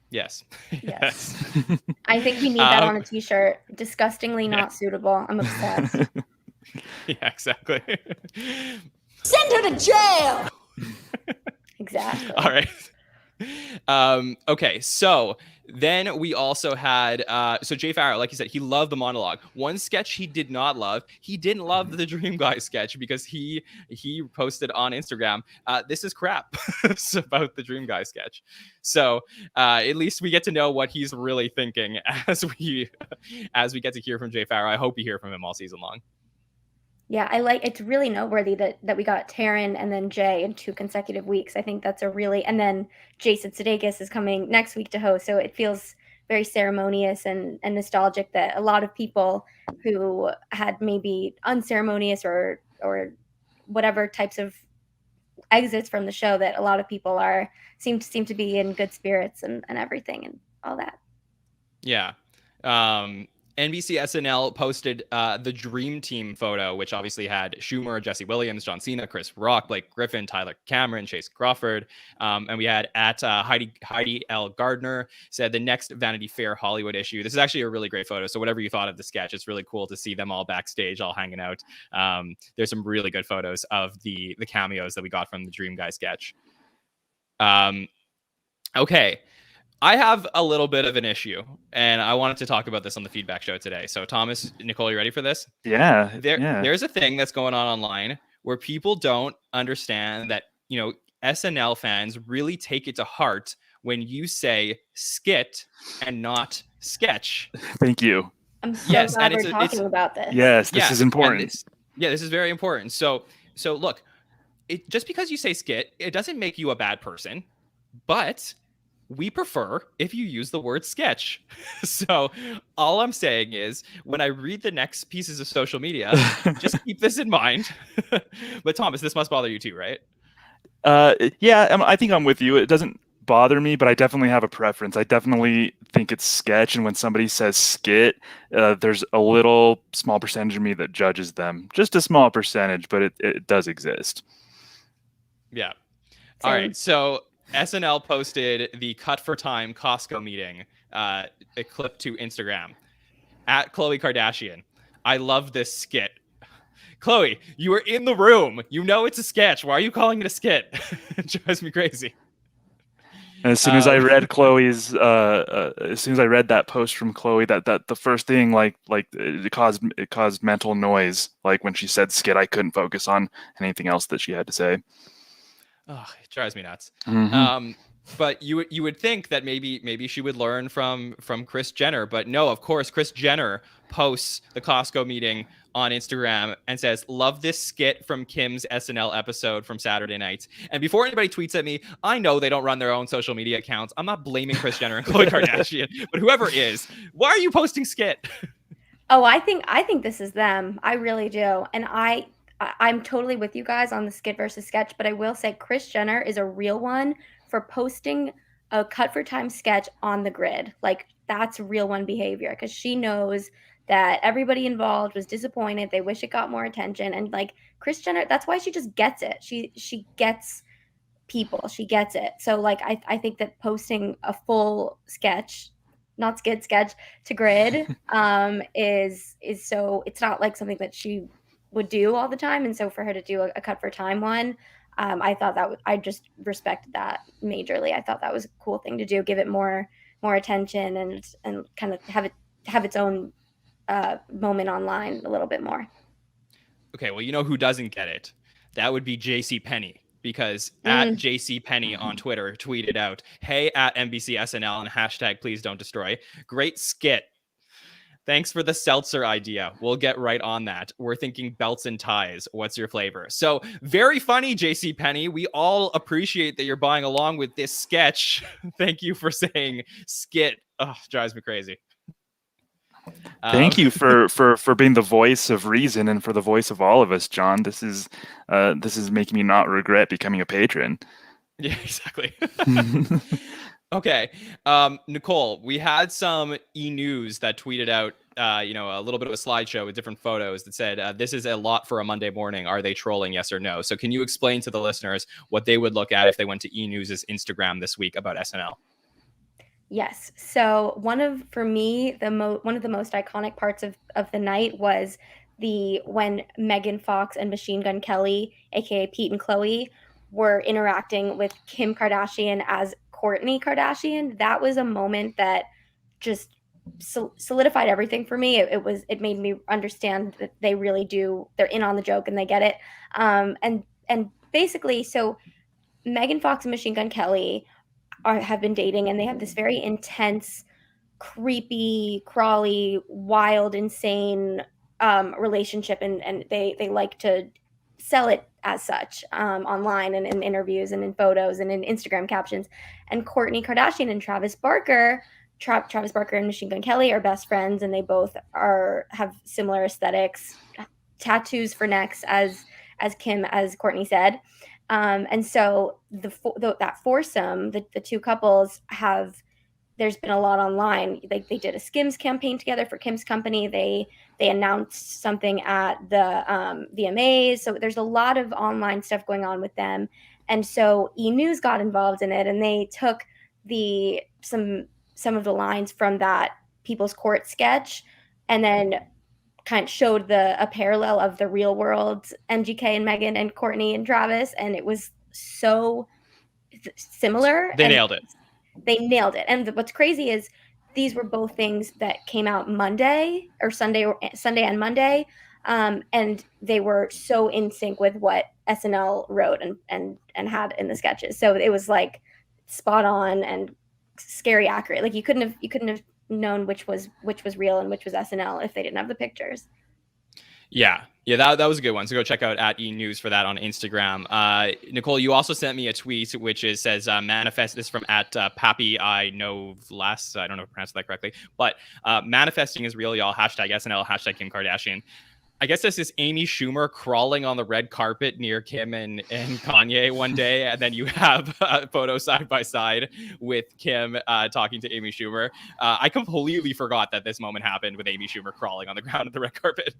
Yes. Yes. I think we need that on a t-shirt. Disgustingly not suitable. I'm obsessed. Yeah, exactly. Send her to jail. Exactly. All right. Okay, so then we also had so Jay Farrell, like you said, he loved the monologue. One sketch he did not love. He didn't love the Dream Guy sketch because he posted on Instagram, this is crap. It's about the Dream Guy sketch. So at least we get to know what he's really thinking as we get to hear from Jay Farrell. I hope we hear from him all season long. Yeah, it's really noteworthy that we got Taryn and then Jay in 2 consecutive weeks. I think that's and then Jason Sudeikis is coming next week to host. So it feels very ceremonious and nostalgic that a lot of people who had maybe unceremonious or whatever types of exits from the show, that a lot of people seem to be in good spirits and everything and all that. Yeah. NBC SNL posted the Dream Team photo, which obviously had Schumer, Jesse Williams, John Cena, Chris Rock, Blake Griffin, Tyler Cameron, Chase Crawford. And we had at Heidi L. Gardner said the next Vanity Fair Hollywood issue. This is actually a really great photo. So whatever you thought of the sketch, it's really cool to see them all backstage, all hanging out. There's some really good photos of the cameos that we got from the Dream Guy sketch. Okay. I have a little bit of an issue, and I wanted to talk about this on the feedback show today. So, Thomas, Nicole, you ready for this? Yeah. There's a thing that's going on online where people don't understand that, SNL fans really take it to heart when you say skit and not sketch. Thank you. I'm so glad we're talking about this. Yes, this is important. This is very important. So look, just because you say skit, it doesn't make you a bad person, but we prefer if you use the word sketch. So all I'm saying is when I read the next pieces of social media, just keep this in mind. But Thomas, this must bother you too, right? Yeah, I think I'm with you. It doesn't bother me, but I definitely have a preference. I definitely think it's sketch. And when somebody says skit, there's a little small percentage of me that judges them. Just a small percentage, but it does exist. Yeah. All right. So SNL posted the Cut for Time Costco meeting, a clip to Instagram. At Khloe Kardashian, I love this skit. Khloe, you were in the room. You know it's a sketch. Why are you calling it a skit? It drives me crazy. And as soon as I read Khloe's, as soon as I read that post from Khloe, that the first thing like it caused mental noise. Like when she said skit, I couldn't focus on anything else that she had to say. Oh, it drives me nuts. Mm-hmm. But you would think that maybe she would learn from Kris Jenner, but no, of course, Kris Jenner posts the Costco meeting on Instagram and says, "Love this skit from Kim's SNL episode from Saturday night." And before anybody tweets at me, I know they don't run their own social media accounts. I'm not blaming Kris Jenner and Khloe Kardashian, but whoever is, why are you posting skit? Oh, I think this is them. I really do. And I'm totally with you guys on the skit versus sketch, but I will say Kris Jenner is a real one for posting a cut for time sketch on the grid. Like that's real one behavior because she knows that everybody involved was disappointed. They wish it got more attention. And like Kris Jenner, that's why she just gets it. She gets people. She gets it. So like I think that posting a full sketch, not sketch to grid is so it's not like something that she would do all the time. And so for her to do a cut for time one, I thought I just respected that majorly. I thought that was a cool thing to do, give it more attention and kind of have its own moment online a little bit more. Okay, well, you know who doesn't get it? That would be JC Penney. Because at JC Penney on Twitter tweeted out, "Hey at NBC SNL and hashtag please don't destroy. Great skit. Thanks for the seltzer idea. We'll get right on that. We're thinking belts and ties. What's your flavor?" So very funny, JC Penney. We all appreciate that you're buying along with this sketch. Thank you for saying skit. Oh, drives me crazy. Thank you for being the voice of reason and for the voice of all of us, John. This is making me not regret becoming a patron. Yeah, exactly. Okay. Nicole, we had some e-news that tweeted out, a little bit of a slideshow with different photos that said, this is a lot for a Monday morning. Are they trolling? Yes or no? So can you explain to the listeners what they would look at if they went to e-news' Instagram this week about SNL? Yes. So one of the most iconic parts of the night was when Megan Fox and Machine Gun Kelly, aka Pete and Chloe, were interacting with Kim Kardashian as Kourtney Kardashian. That was a moment that just solidified everything for me. It made me understand that they really do. They're in on the joke and they get it. And basically, so Megan Fox and Machine Gun Kelly have been dating, and they have this very intense, creepy, crawly, wild, insane relationship, and they like to sell it as such online and in interviews and in photos and in Instagram captions. And Kourtney Kardashian and Travis Barker and Machine Gun Kelly are best friends, and they both have similar aesthetics, tattoos for necks as Kim, as Kourtney said. And so that foursome, the two couples there's been a lot online. They did a Skims campaign together for Kim's company. They announced something at the VMAs. So there's a lot of online stuff going on with them. And so E! News got involved in it, and they took some of the lines from that People's Court sketch and then kind of showed a parallel of the real world MGK and Megan and Kourtney and Travis, and it was so similar. They nailed it. They nailed it. And what's crazy is these were both things that came out Monday and Monday, and they were so in sync with what SNL wrote and had in the sketches. So it was like spot on and scary accurate. Like you couldn't have known which was real and which was SNL if they didn't have the pictures. Yeah, that was a good one. So go check out at E! News for that on Instagram. Nicole, you also sent me a tweet which says manifest. This from at Pappy I know last. I don't know if I pronounced that correctly, but manifesting is real, y'all. Hashtag SNL. Hashtag Kim Kardashian. I guess this is Amy Schumer crawling on the red carpet near Kim and Kanye one day, and then you have a photo side by side with Kim talking to Amy Schumer. I completely forgot that this moment happened with Amy Schumer crawling on the ground of the red carpet.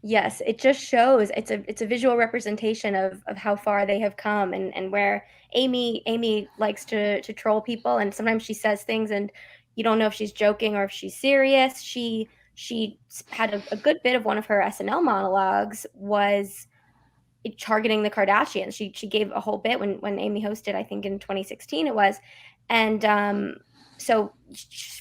Yes, it just shows it's a visual representation of how far they have come and where Amy likes to troll people, and sometimes she says things and you don't know if she's joking or if she's serious. She had a good bit of one of her SNL monologues was targeting the Kardashians. She gave a whole bit when Amy hosted, I think in 2016 it was, and so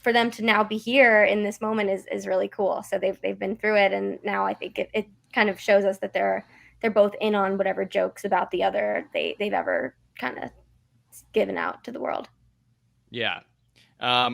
for them to now be here in this moment is really cool. So they've been through it, and now I think it kind of shows us that they're both in on whatever jokes about the other they've ever kind of given out to the world. Yeah.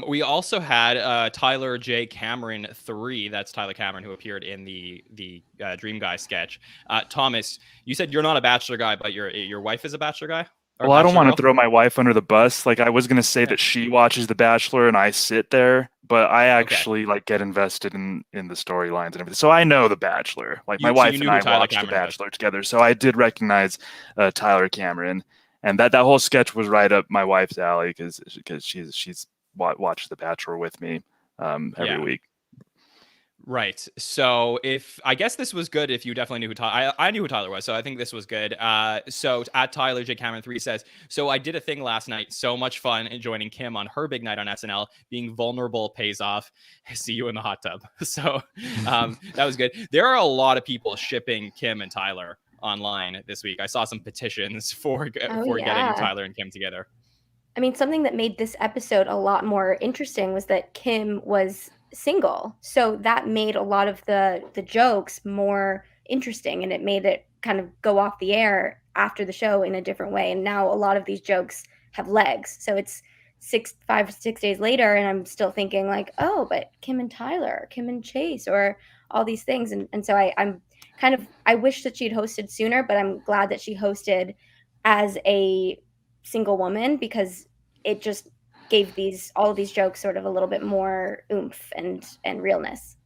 We also had Tyler J. Cameron 3. That's Tyler Cameron, who appeared in the Dream Guy sketch. Thomas, you said you're not a Bachelor guy, but your wife is a Bachelor guy? Well, I don't want to throw my wife under the bus. Like I was going to say that she watches The Bachelor and I sit there but I actually like get invested in the storylines and everything. So I know The Bachelor. Like my wife and I watched The Bachelor together, so I did recognize Tyler Cameron, and that whole sketch was right up my wife's alley because she's watched The Bachelor with me every week. Right. So I guess this was good if you definitely knew who Tyler, I knew who Tyler was, so I think this was good. So at Tyler J Cameron 3 says, so I did a thing last night. So much fun joining Kim on her big night on SNL. Being vulnerable pays off. See you in the hot tub. So that was good. There are a lot of people shipping Kim and Tyler online this week. I saw some petitions for getting Tyler and Kim together. I mean, something that made this episode a lot more interesting was that Kim was single. So that made a lot of the jokes more interesting, and it made it kind of go off the air after the show in a different way. And now a lot of these jokes have legs. So it's 5 or 6 days later, and I'm still thinking like, oh, but Kim and Tyler, Kim and Chase, or all these things. And so I wish that she'd hosted sooner, but I'm glad that she hosted as a single woman, because it just gave all of these jokes sort of a little bit more oomph and realness.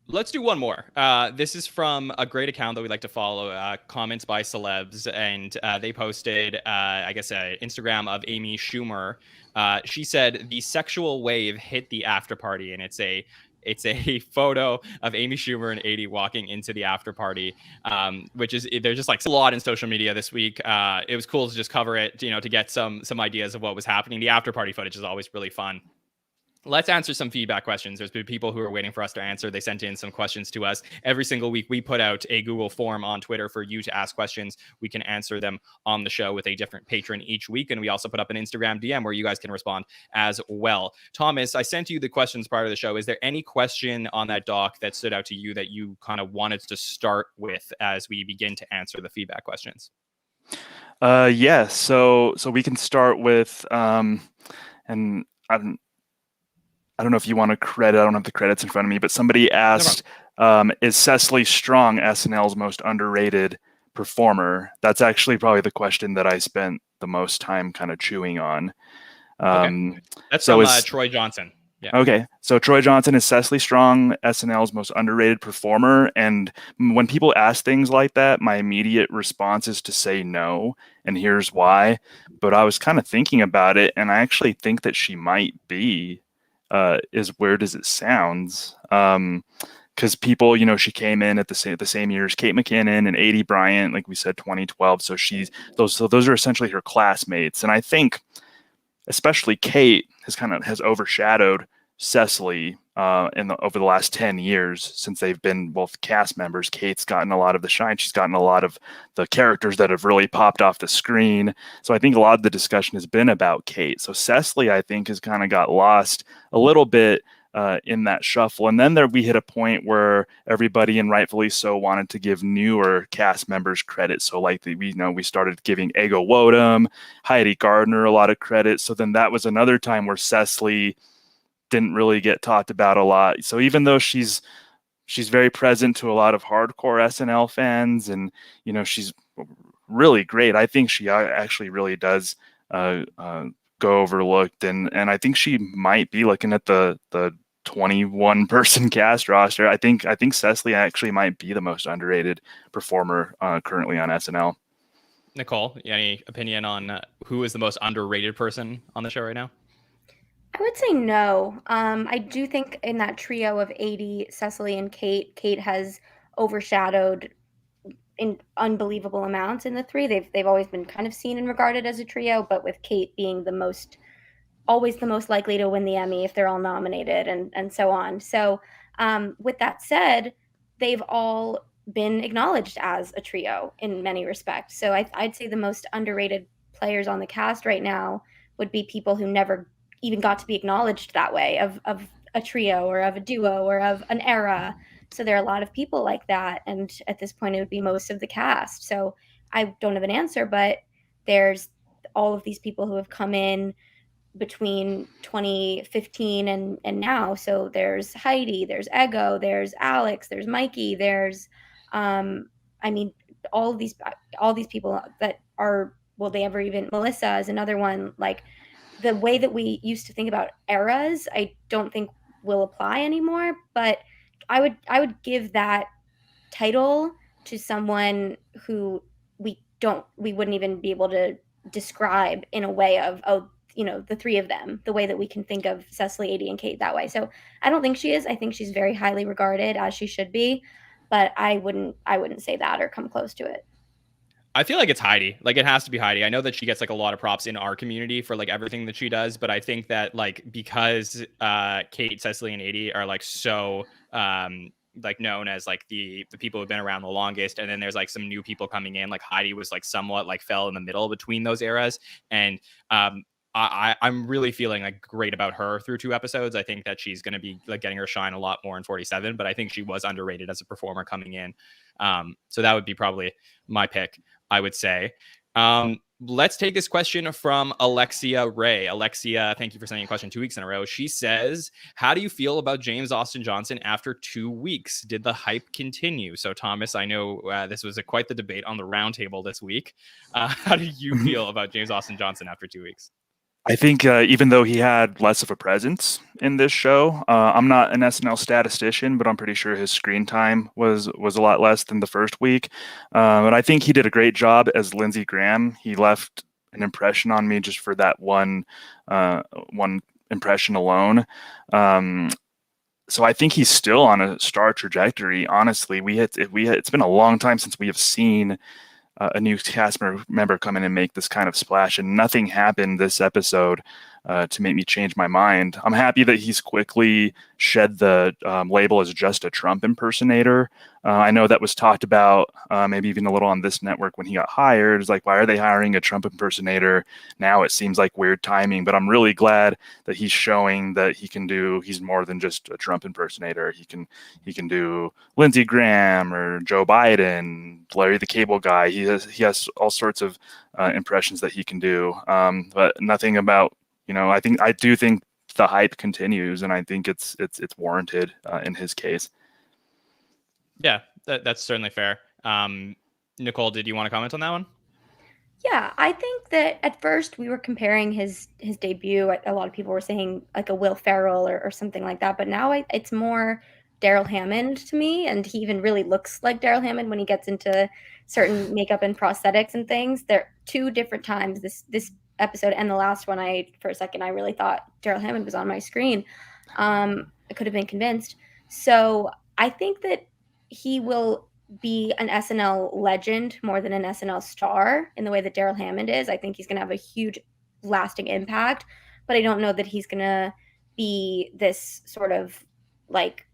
Let's do one more. This is from a great account that we like to follow, Comments by Celebs, and they posted, I guess, an Instagram of Amy Schumer. She said the sexual wave hit the after party, and it's a photo of Amy Schumer and 80 walking into the after party, which is, there's just like a lot in social media this week. It was cool to just cover it, to get some ideas of what was happening. The after party footage is always really fun. Let's answer some feedback questions. There's been people who are waiting for us to answer. They sent in some questions to us. Every single week, we put out a Google form on Twitter for you to ask questions. We can answer them on the show with a different patron each week. And we also put up an Instagram DM where you guys can respond as well. Thomas, I sent you the questions prior to the show. Is there any question on that doc that stood out to you that you kind of wanted to start with as we begin to answer the feedback questions? Yeah. So we can start with, and I don't know if you want to credit. I don't have the credits in front of me, but somebody asked, is Cecily Strong SNL's most underrated performer? That's actually probably the question that I spent the most time kind of chewing on. Okay. That's from Troy Johnson. Yeah. Okay. So Troy Johnson, is Cecily Strong SNL's most underrated performer? And when people ask things like that, my immediate response is to say no. And here's why. But I was kind of thinking about it, and I actually think that she might be. As weird as it sounds, because people, she came in at the same year as Kate McKinnon and 80 Bryant, like we said, 2012. So those are essentially her classmates, and I think especially Kate has overshadowed Cecily over the last 10 years since they've been both cast members. Kate's gotten a lot of the shine. She's gotten a lot of the characters that have really popped off the screen. So I think a lot of the discussion has been about Kate. So Cecily, I think, has kind of got lost a little bit in that shuffle. And then we hit a point where everybody, and rightfully so, wanted to give newer cast members credit. So like we started giving Ego Wodum, Heidi Gardner a lot of credit. So then that was another time where Cecily didn't really get talked about a lot. So even though she's very present to a lot of hardcore SNL fans, and she's really great, I think she actually really does go overlooked, and I think she might be looking at the 21 person cast roster. I think Cecily actually might be the most underrated performer currently on SNL. Nicole, any opinion on who is the most underrated person on the show right now? I would say no. I do think in that trio of 80, Cecily, and Kate has overshadowed in unbelievable amounts in the three. They've always been kind of seen and regarded as a trio, but with Kate being always the most likely to win the Emmy if they're all nominated, and so on. So with that said, they've all been acknowledged as a trio in many respects. So I'd say the most underrated players on the cast right now would be people who never even got to be acknowledged that way, of a trio or of a duo or of an era. So there are a lot of people like that, and at this point it would be most of the cast. So I don't have an answer, but there's all of these people who have come in between 2015 and now. So there's Heidi, there's Ego, there's Alex, there's Mikey, there's all these people that are, will they ever even, Melissa is another one, like the way that we used to think about eras, I don't think will apply anymore. But I would give that title to someone who we wouldn't even be able to describe in a way of, oh, the three of them, the way that we can think of Cecily, Adie, and Kate that way. So I don't think she is. I think she's very highly regarded, as she should be, but I wouldn't say that or come close to it. I feel like it's Heidi. Like, it has to be Heidi. I know that she gets like a lot of props in our community for like everything that she does, but I think that like because Kate, Cecily, and Adie are like so like known as like the people who've been around the longest, and then there's like some new people coming in. Like Heidi was like somewhat like fell in the middle between those eras, and I'm really feeling like great about her through 2 episodes. I think that she's going to be like getting her shine a lot more in 47, but I think she was underrated as a performer coming in. So that would be probably my pick, I would say. Let's take this question from Alexia Ray. Alexia, thank you for sending a question 2 weeks in a row. She says, how do you feel about James Austin Johnson after 2 weeks? Did the hype continue? So Thomas, I know this was quite the debate on the roundtable this week. How do you feel about James Austin Johnson after 2 weeks? I think even though he had less of a presence in this show, I'm not an SNL statistician, but I'm pretty sure his screen time was a lot less than the first week. And I think he did a great job as Lindsey Graham. He left an impression on me just for that one impression alone. So I think he's still on a star trajectory. Honestly, it's been a long time since we have seen a new cast member come in and make this kind of splash, and nothing happened this episode to make me change my mind. I'm happy that he's quickly shed the label as just a Trump impersonator. I know that was talked about maybe even a little on this network when he got hired. It's like, why are they hiring a Trump impersonator? Now it seems like weird timing, but I'm really glad that he's showing that he's more than just a Trump impersonator. He can do Lindsey Graham or Joe Biden, Larry the Cable Guy. He has all sorts of impressions that he can do, but nothing about, I do think the hype continues, and I think it's warranted in his case. Yeah, that's certainly fair. Nicole, did you want to comment on that one? Yeah, I think that at first we were comparing his debut. A lot of people were saying like a Will Ferrell or something like that, but now it's more Daryl Hammond to me, and he even really looks like Daryl Hammond when he gets into certain makeup and prosthetics and things. There are 2 different times this episode and the last one, for a second I really thought Daryl Hammond was on my screen. I could have been convinced. So I think that he will be an SNL legend more than an SNL star in the way that Daryl Hammond is. I think he's going to have a huge lasting impact, but I don't know that he's going to be this sort of like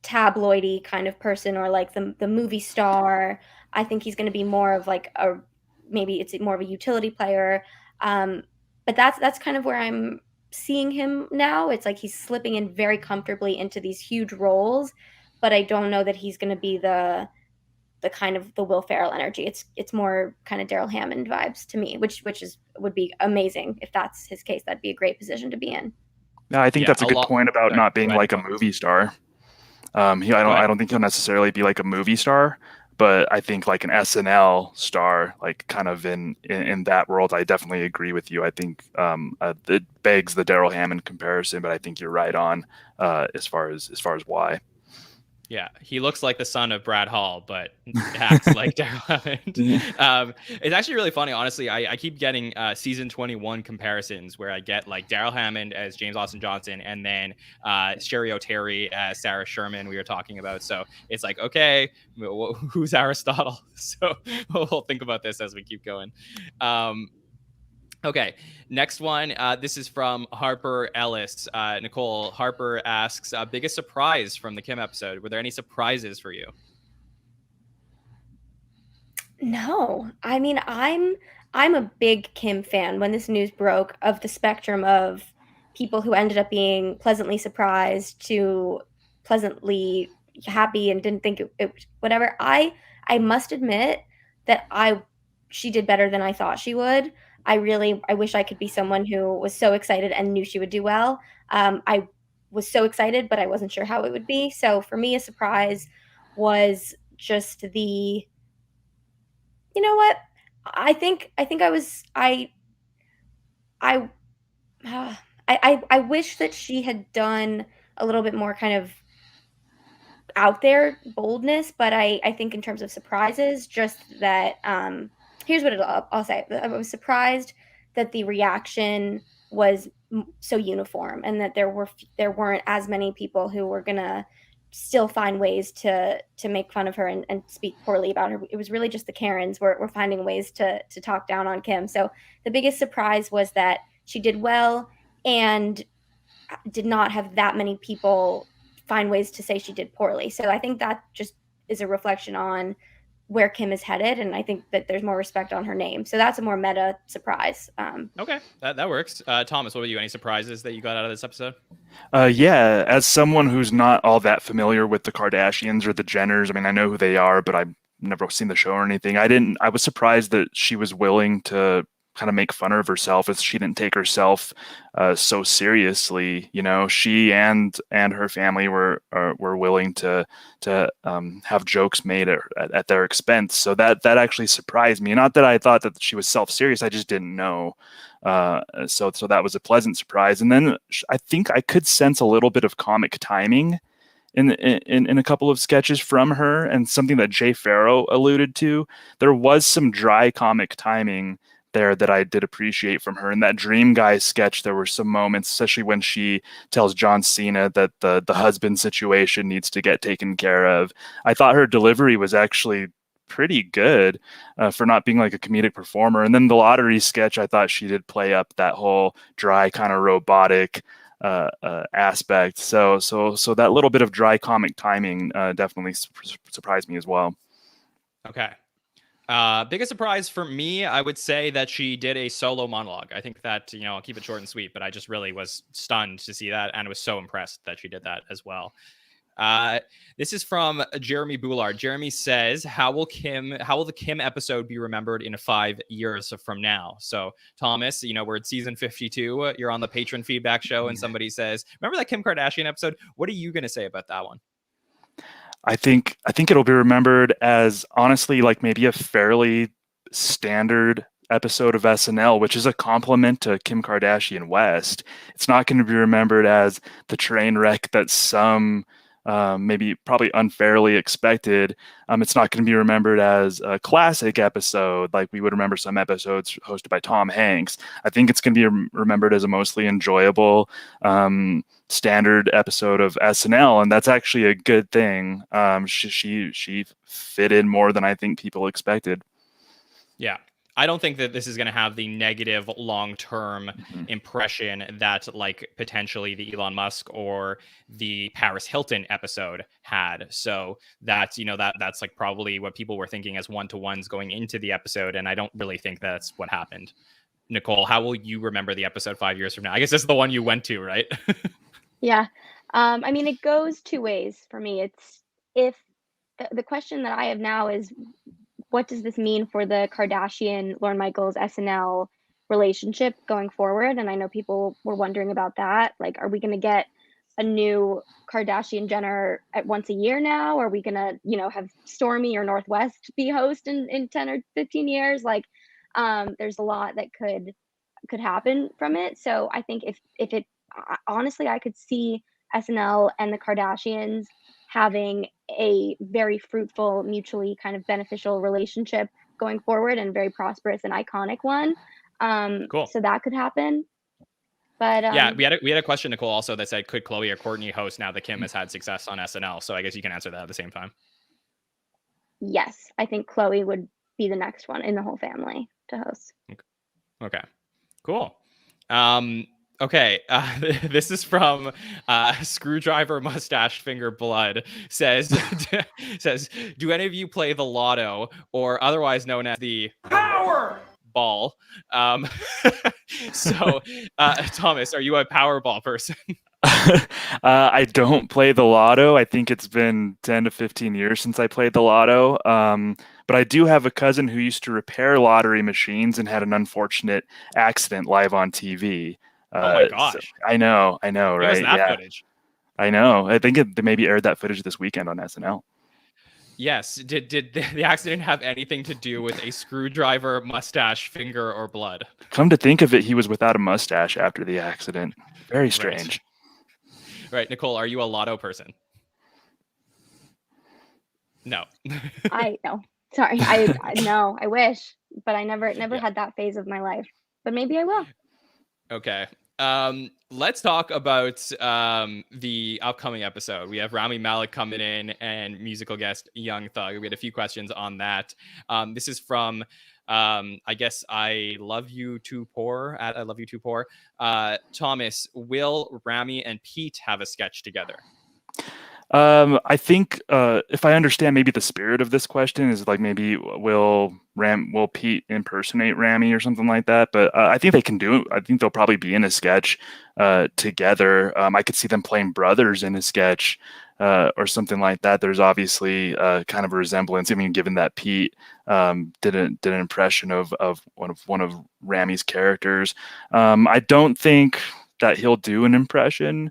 tabloidy kind of person or like the movie star. I think he's going to be more of like maybe it's more of a utility player. But that's kind of where I'm seeing him now. It's like he's slipping in very comfortably into these huge roles, but I don't know that he's going to be the kind of the Will Ferrell energy. It's more kind of Daryl Hammond vibes to me, which would be amazing if that's his case. That'd be a great position to be in. Yeah, I think that's a good point about not being like a movie star. I don't think he'll necessarily be like a movie star, but I think like an SNL star, like kind of in that world, I definitely agree with you. I think it begs the Daryl Hammond comparison, but I think you're right on as far as why. Yeah, he looks like the son of Brad Hall, but acts like Daryl Hammond. It's actually really funny, honestly. I keep getting season 21 comparisons where I get like Daryl Hammond as James Austin Johnson, and then Sherry O'Terry as Sarah Sherman. We were talking about, so it's like, okay, who's Aristotle? So we'll think about this as we keep going. Okay, next one. This is from Harper Ellis. Nicole, Harper asks, biggest surprise from the Kim episode. Were there any surprises for you? No, I mean, I'm a big Kim fan. When this news broke, of the spectrum of people who ended up being pleasantly surprised to pleasantly happy and didn't think it whatever. I must admit that she did better than I thought she would. I wish I could be someone who was so excited and knew she would do well. I was so excited, but I wasn't sure how it would be. So for me, a surprise was just you know what? I think I I wish that she had done a little bit more kind of out there boldness, but I think in terms of surprises, just that here's what I'll say. I was surprised that the reaction was so uniform, and that there weren't as many people who were gonna still find ways to make fun of her and speak poorly about her. It was really just the Karens were finding ways to talk down on Kim. So the biggest surprise was that she did well and did not have that many people find ways to say she did poorly. So I think that just is a reflection on where Kim is headed, and I think that there's more respect on her name. So that's a more meta surprise. Okay, that works. Thomas, what about you? Any surprises that you got out of this episode? Yeah, as someone who's not all that familiar with the Kardashians or the Jenners, I mean, I know who they are, but I've never seen the show or anything. I was surprised that she was willing to kind of make fun of herself, as she didn't take herself so seriously. You know, she and her family were willing to have jokes made at their expense. So that actually surprised me. Not that I thought that she was self-serious, I just didn't know. So that was a pleasant surprise. And then I think I could sense a little bit of comic timing in a couple of sketches from her, and something that Jay Farrow alluded to. There was some dry comic timing there that I did appreciate from her. In that Dream Guy sketch, there were some moments, especially when she tells John Cena that the husband situation needs to get taken care of. I thought her delivery was actually pretty good for not being like a comedic performer. And then the lottery sketch, I thought she did play up that whole dry kind of robotic aspect. So that little bit of dry comic timing definitely surprised me as well. Okay. Biggest surprise for me, I would say that she did a solo monologue. I think that, I'll keep it short and sweet, but I just really was stunned to see that, and was so impressed that she did that as well. This is from Jeremy Boulard. Jeremy says, how will the Kim episode be remembered in 5 years from now? So Thomas, we're at season 52. You're on the patron feedback show, and somebody says, remember that Kim Kardashian episode? What are you going to say about that one? I think it'll be remembered as, honestly, like maybe a fairly standard episode of SNL, which is a compliment to Kim Kardashian West. It's not going to be remembered as the train wreck that some probably unfairly expected. It's not going to be remembered as a classic episode like we would remember some episodes hosted by Tom Hanks. I think it's going to be remembered as a mostly enjoyable standard episode of SNL, and that's actually a good thing. She fit in more than I think people expected. Yeah. I don't think that this is going to have the negative long-term impression that like potentially the Elon Musk or the Paris Hilton episode had. So that's, that's like probably what people were thinking as one-to-ones going into the episode. And I don't really think that's what happened. Nicole, how will you remember the episode 5 years from now? I guess this is the one you went to, right? Yeah. I mean, it goes two ways for me. It's if the question that I have now is, what does this mean for the Kardashian, Lorne Michaels, SNL relationship going forward? And I know people were wondering about that. Like, are we going to get a new Kardashian Jenner at once a year now? Are we going to, have Stormy or Northwest be host in 10 or 15 years? Like, there's a lot that could happen from it. So I think if it, honestly, I could see SNL and the Kardashians having a very fruitful, mutually kind of beneficial relationship going forward, and very prosperous and iconic one. Cool. So that could happen. But yeah, we had a question, Nicole, also that said, could Khloe or Kourtney host now that Kim has had success on SNL? So I guess you can answer that at the same time. Yes, I think Khloe would be the next one in the whole family to host. Okay. Cool. Okay, this is from Screwdriver Mustache Finger Blood. Says, do any of you play the lotto, or otherwise known as the power ball? So, Thomas, are you a Powerball person? I don't play the lotto. I think it's been 10 to 15 years since I played the lotto. But I do have a cousin who used to repair lottery machines and had an unfortunate accident live on TV. Oh my gosh! So I know, right? That footage? I know. I think they maybe aired that footage this weekend on SNL. Yes. Did the accident have anything to do with a screwdriver, mustache, finger, or blood? Come to think of it, he was without a mustache after the accident. Very strange. Right. Nicole, are you a lotto person? No. I no. Sorry. I no, I wish, but I never Yeah. had that phase of my life. But maybe I will. Okay. Let's talk about the upcoming episode. We have Rami Malek coming in and musical guest Young Thug. We had a few questions on that. This is from I guess I love you too poor at I love you too poor. Thomas, will Rami and Pete have a sketch together? I think if I understand maybe the spirit of this question is like maybe will Pete impersonate Rami or something like that, but I think they can do it. I think they'll probably be in a sketch together. I could see them playing brothers in a sketch or something like that. There's obviously kind of a resemblance. I mean, given that Pete did an impression of one of Rami's characters. I don't think that he'll do an impression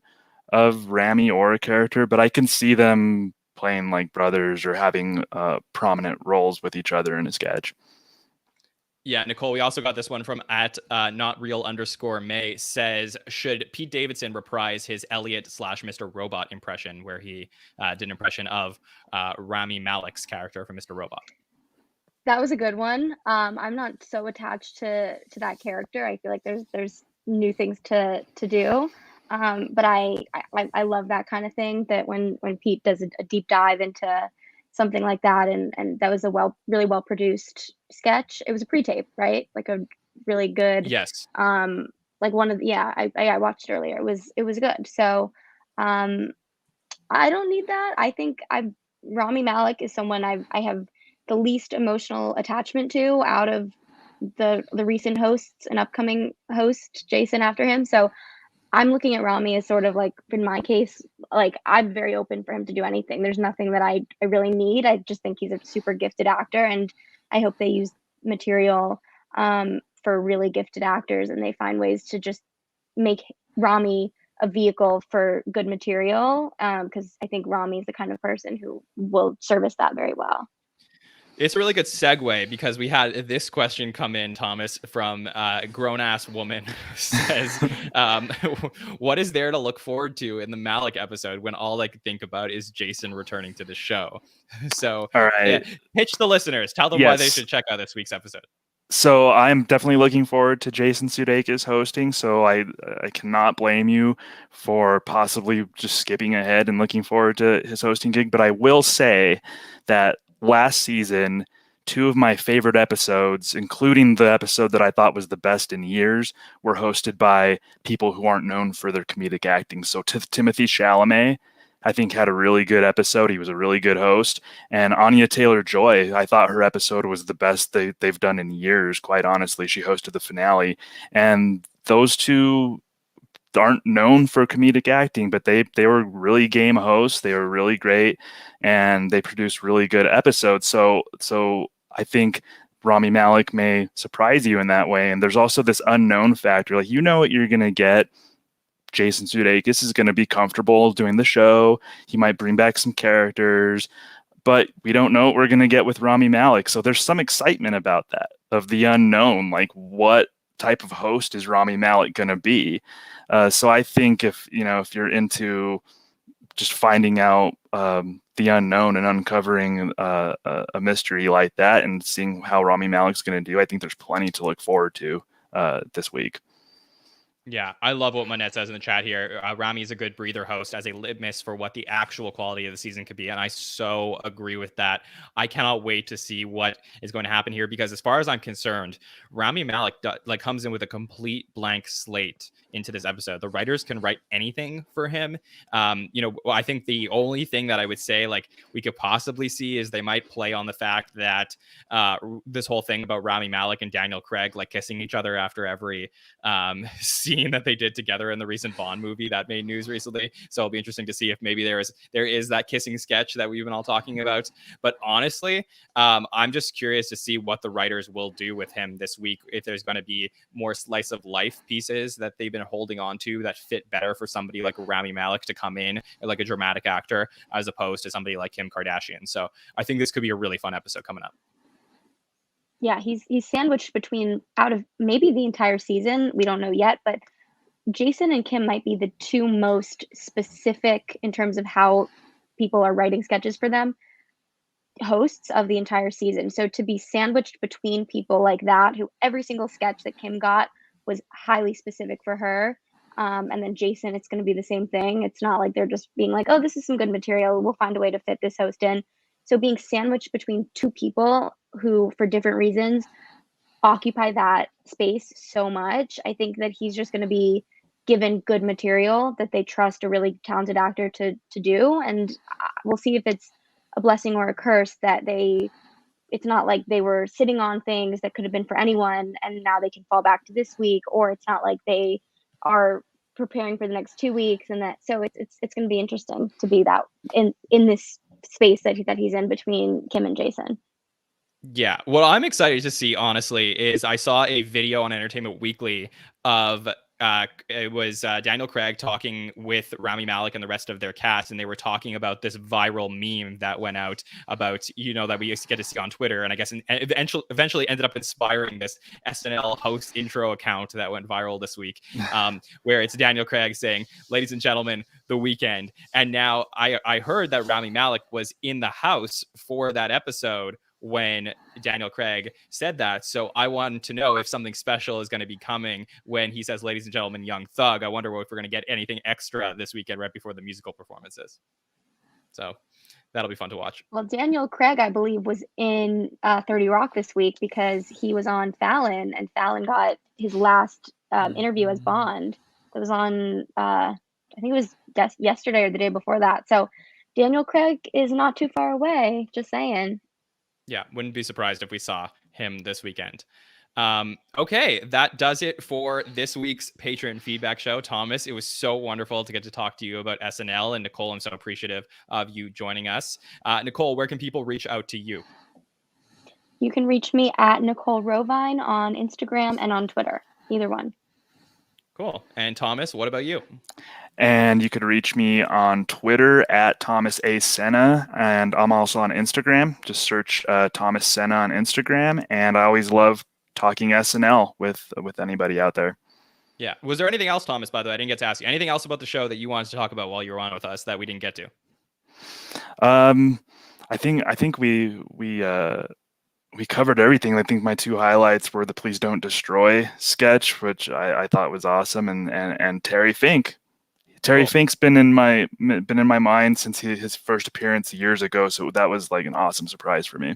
of Rami or a character, but I can see them playing like brothers or having prominent roles with each other in a sketch. Yeah, Nicole, we also got this one from at notreal_May says, should Pete Davidson reprise his Elliot / Mr. Robot impression where he did an impression of Rami Malek's character from Mr. Robot? That was a good one. I'm not so attached to that character. I feel like there's new things to do. But I love that kind of thing, that when Pete does a deep dive into something like that, and that was a really well produced sketch. It was a pre-tape, right? Like a really good, Yes. like one of the, yeah, I watched it earlier. It was good. So I don't need that. I think Rami Malek is someone I have the least emotional attachment to out of the recent hosts and upcoming host Jason after him. So I'm looking at Rami as sort of like, in my case, like I'm very open for him to do anything. There's nothing that I really need. I just think he's a super gifted actor, and I hope they use material for really gifted actors, and they find ways to just make Rami a vehicle for good material, because I think Rami is the kind of person who will service that very well. It's a really good segue because we had this question come in, Thomas, from a grown-ass woman says, what is there to look forward to in the Malek episode when all I could think about is Jason returning to the show? So all right, yeah, pitch the listeners. Tell them why they should check out this week's episode. So I'm definitely looking forward to Jason Sudeikis hosting. So I cannot blame you for possibly just skipping ahead and looking forward to his hosting gig. But I will say that last season, 2 of my favorite episodes, including the episode that I thought was the best in years, were hosted by people who aren't known for their comedic acting. So Timothy Chalamet, I think, had a really good episode. He was a really good host. And Anya Taylor-Joy, I thought her episode was the best they've done in years, quite honestly. She hosted the finale. And those two aren't known for comedic acting, but they were really game hosts. They were really great, and they produced really good episodes. So I think Rami Malek may surprise you in that way. And there's also this unknown factor. Like, you know what you're going to get. Jason Sudeikis is going to be comfortable doing the show. He might bring back some characters, but we don't know what we're going to get with Rami Malek. So there's some excitement about that, of the unknown. Like, what type of host is Rami Malek going to be? So I think if you're into just finding out the unknown and uncovering a mystery like that and seeing how Rami Malek's going to do, I think there's plenty to look forward to this week. Yeah, I love what Manette says in the chat here. Rami is a good breather host as a litmus for what the actual quality of the season could be. And I so agree with that. I cannot wait to see what is going to happen here, because as far as I'm concerned, Rami Malek comes in with a complete blank slate into this episode. The writers can write anything for him. I think the only thing that I would say we could possibly see is they might play on the fact that this whole thing about Rami Malek and Daniel Craig kissing each other after every scene scene that they did together in the recent Bond movie that made news recently. So it'll be interesting to see if maybe there is that kissing sketch that we've been all talking about. But honestly, I'm just curious to see what the writers will do with him this week, if there's going to be more slice of life pieces that they've been holding on to that fit better for somebody like Rami Malek to come in, like a dramatic actor, as opposed to somebody like Kim Kardashian. So I think this could be a really fun episode coming up. Yeah, he's sandwiched between, out of maybe the entire season, we don't know yet, but Jason and Kim might be the two most specific in terms of how people are writing sketches for them, hosts of the entire season. So to be sandwiched between people like that, who every single sketch that Kim got was highly specific for her, and then Jason, it's going to be the same thing. It's not like they're just being like, oh, this is some good material, we'll find a way to fit this host in. So being sandwiched between two people who, for different reasons, occupy that space so much, I think that he's just going to be given good material that they trust a really talented actor to do. And we'll see if it's a blessing or a curse that it's not like they were sitting on things that could have been for anyone and now they can fall back to this week, or it's not like they are preparing for the next 2 weeks. And that, so it's going to be interesting to be that in this space that he's in between Kim and Jason. Yeah, what I'm excited to see, honestly, is I saw a video on Entertainment Weekly of it was Daniel Craig talking with Rami Malek and the rest of their cast, and they were talking about this viral meme that went out about, that we used to get to see on Twitter, and I guess eventually ended up inspiring this SNL host intro account that went viral this week, where it's Daniel Craig saying, "Ladies and gentlemen, the weekend." And now I heard that Rami Malek was in the house for that episode when Daniel Craig said that. So I wanted to know if something special is going to be coming when he says, "Ladies and gentlemen, Young Thug." I wonder if we're going to get anything extra this weekend right before the musical performances. So that'll be fun to watch. Well, Daniel Craig, I believe, was in 30 Rock this week because he was on Fallon, and Fallon got his last interview as Bond. It was on, I think it was yesterday or the day before that. So Daniel Craig is not too far away, just saying. Yeah, wouldn't be surprised if we saw him this weekend. Okay, that does it for this week's Patreon feedback show. Thomas, it was so wonderful to get to talk to you about SNL, and Nicole, I'm so appreciative of you joining us. Nicole, where can people reach out to you? You can reach me at Nicole Rovine on Instagram and on Twitter, either one. Cool. And Thomas, what about you? And you could reach me on Twitter at Thomas A. Senna, and I'm also on Instagram. Just search Thomas Senna on Instagram, and I always love talking SNL with anybody out there. Yeah. Was there anything else, Thomas, by the way? I didn't get to ask you. Anything else about the show that you wanted to talk about while you were on with us that we didn't get to? I think we covered everything. I think my two highlights were the "Please Don't Destroy" sketch, which I thought was awesome, and Terry Fink. Terry Fink's been in my mind since his first appearance years ago, so that was like an awesome surprise for me.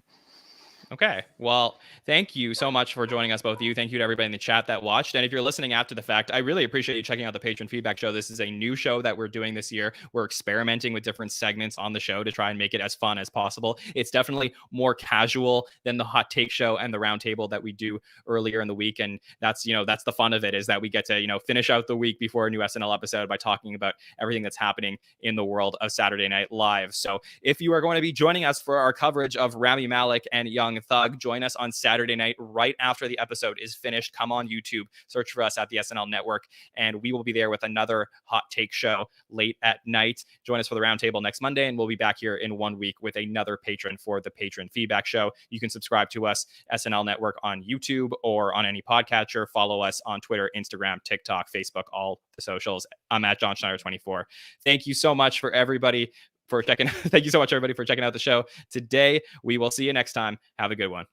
Okay. Well, thank you so much for joining us, both of you. Thank you to everybody in the chat that watched. And if you're listening after the fact, I really appreciate you checking out the Patreon Feedback Show. This is a new show that we're doing this year. We're experimenting with different segments on the show to try and make it as fun as possible. It's definitely more casual than the Hot Take Show and the Roundtable that we do earlier in the week. And that's the fun of it, is that we get to, finish out the week before a new SNL episode by talking about everything that's happening in the world of Saturday Night Live. So if you are going to be joining us for our coverage of Rami Malek and Young Thug, join us on Saturday night right after the episode is finished. Come on YouTube, search for us at the SNL Network, and we will be there with another Hot Take Show late at night. Join us for the Roundtable next Monday, and we'll be back here in 1 week with another patron for the Patron Feedback Show. You can subscribe to us, SNL Network, on YouTube or on any podcatcher. Follow us on Twitter, Instagram, TikTok, Facebook, all the socials. I'm at John Schneider 24. Thank you so much for everybody for checking. Thank you so much, everybody, for checking out the show today. We will see you next time. Have a good one.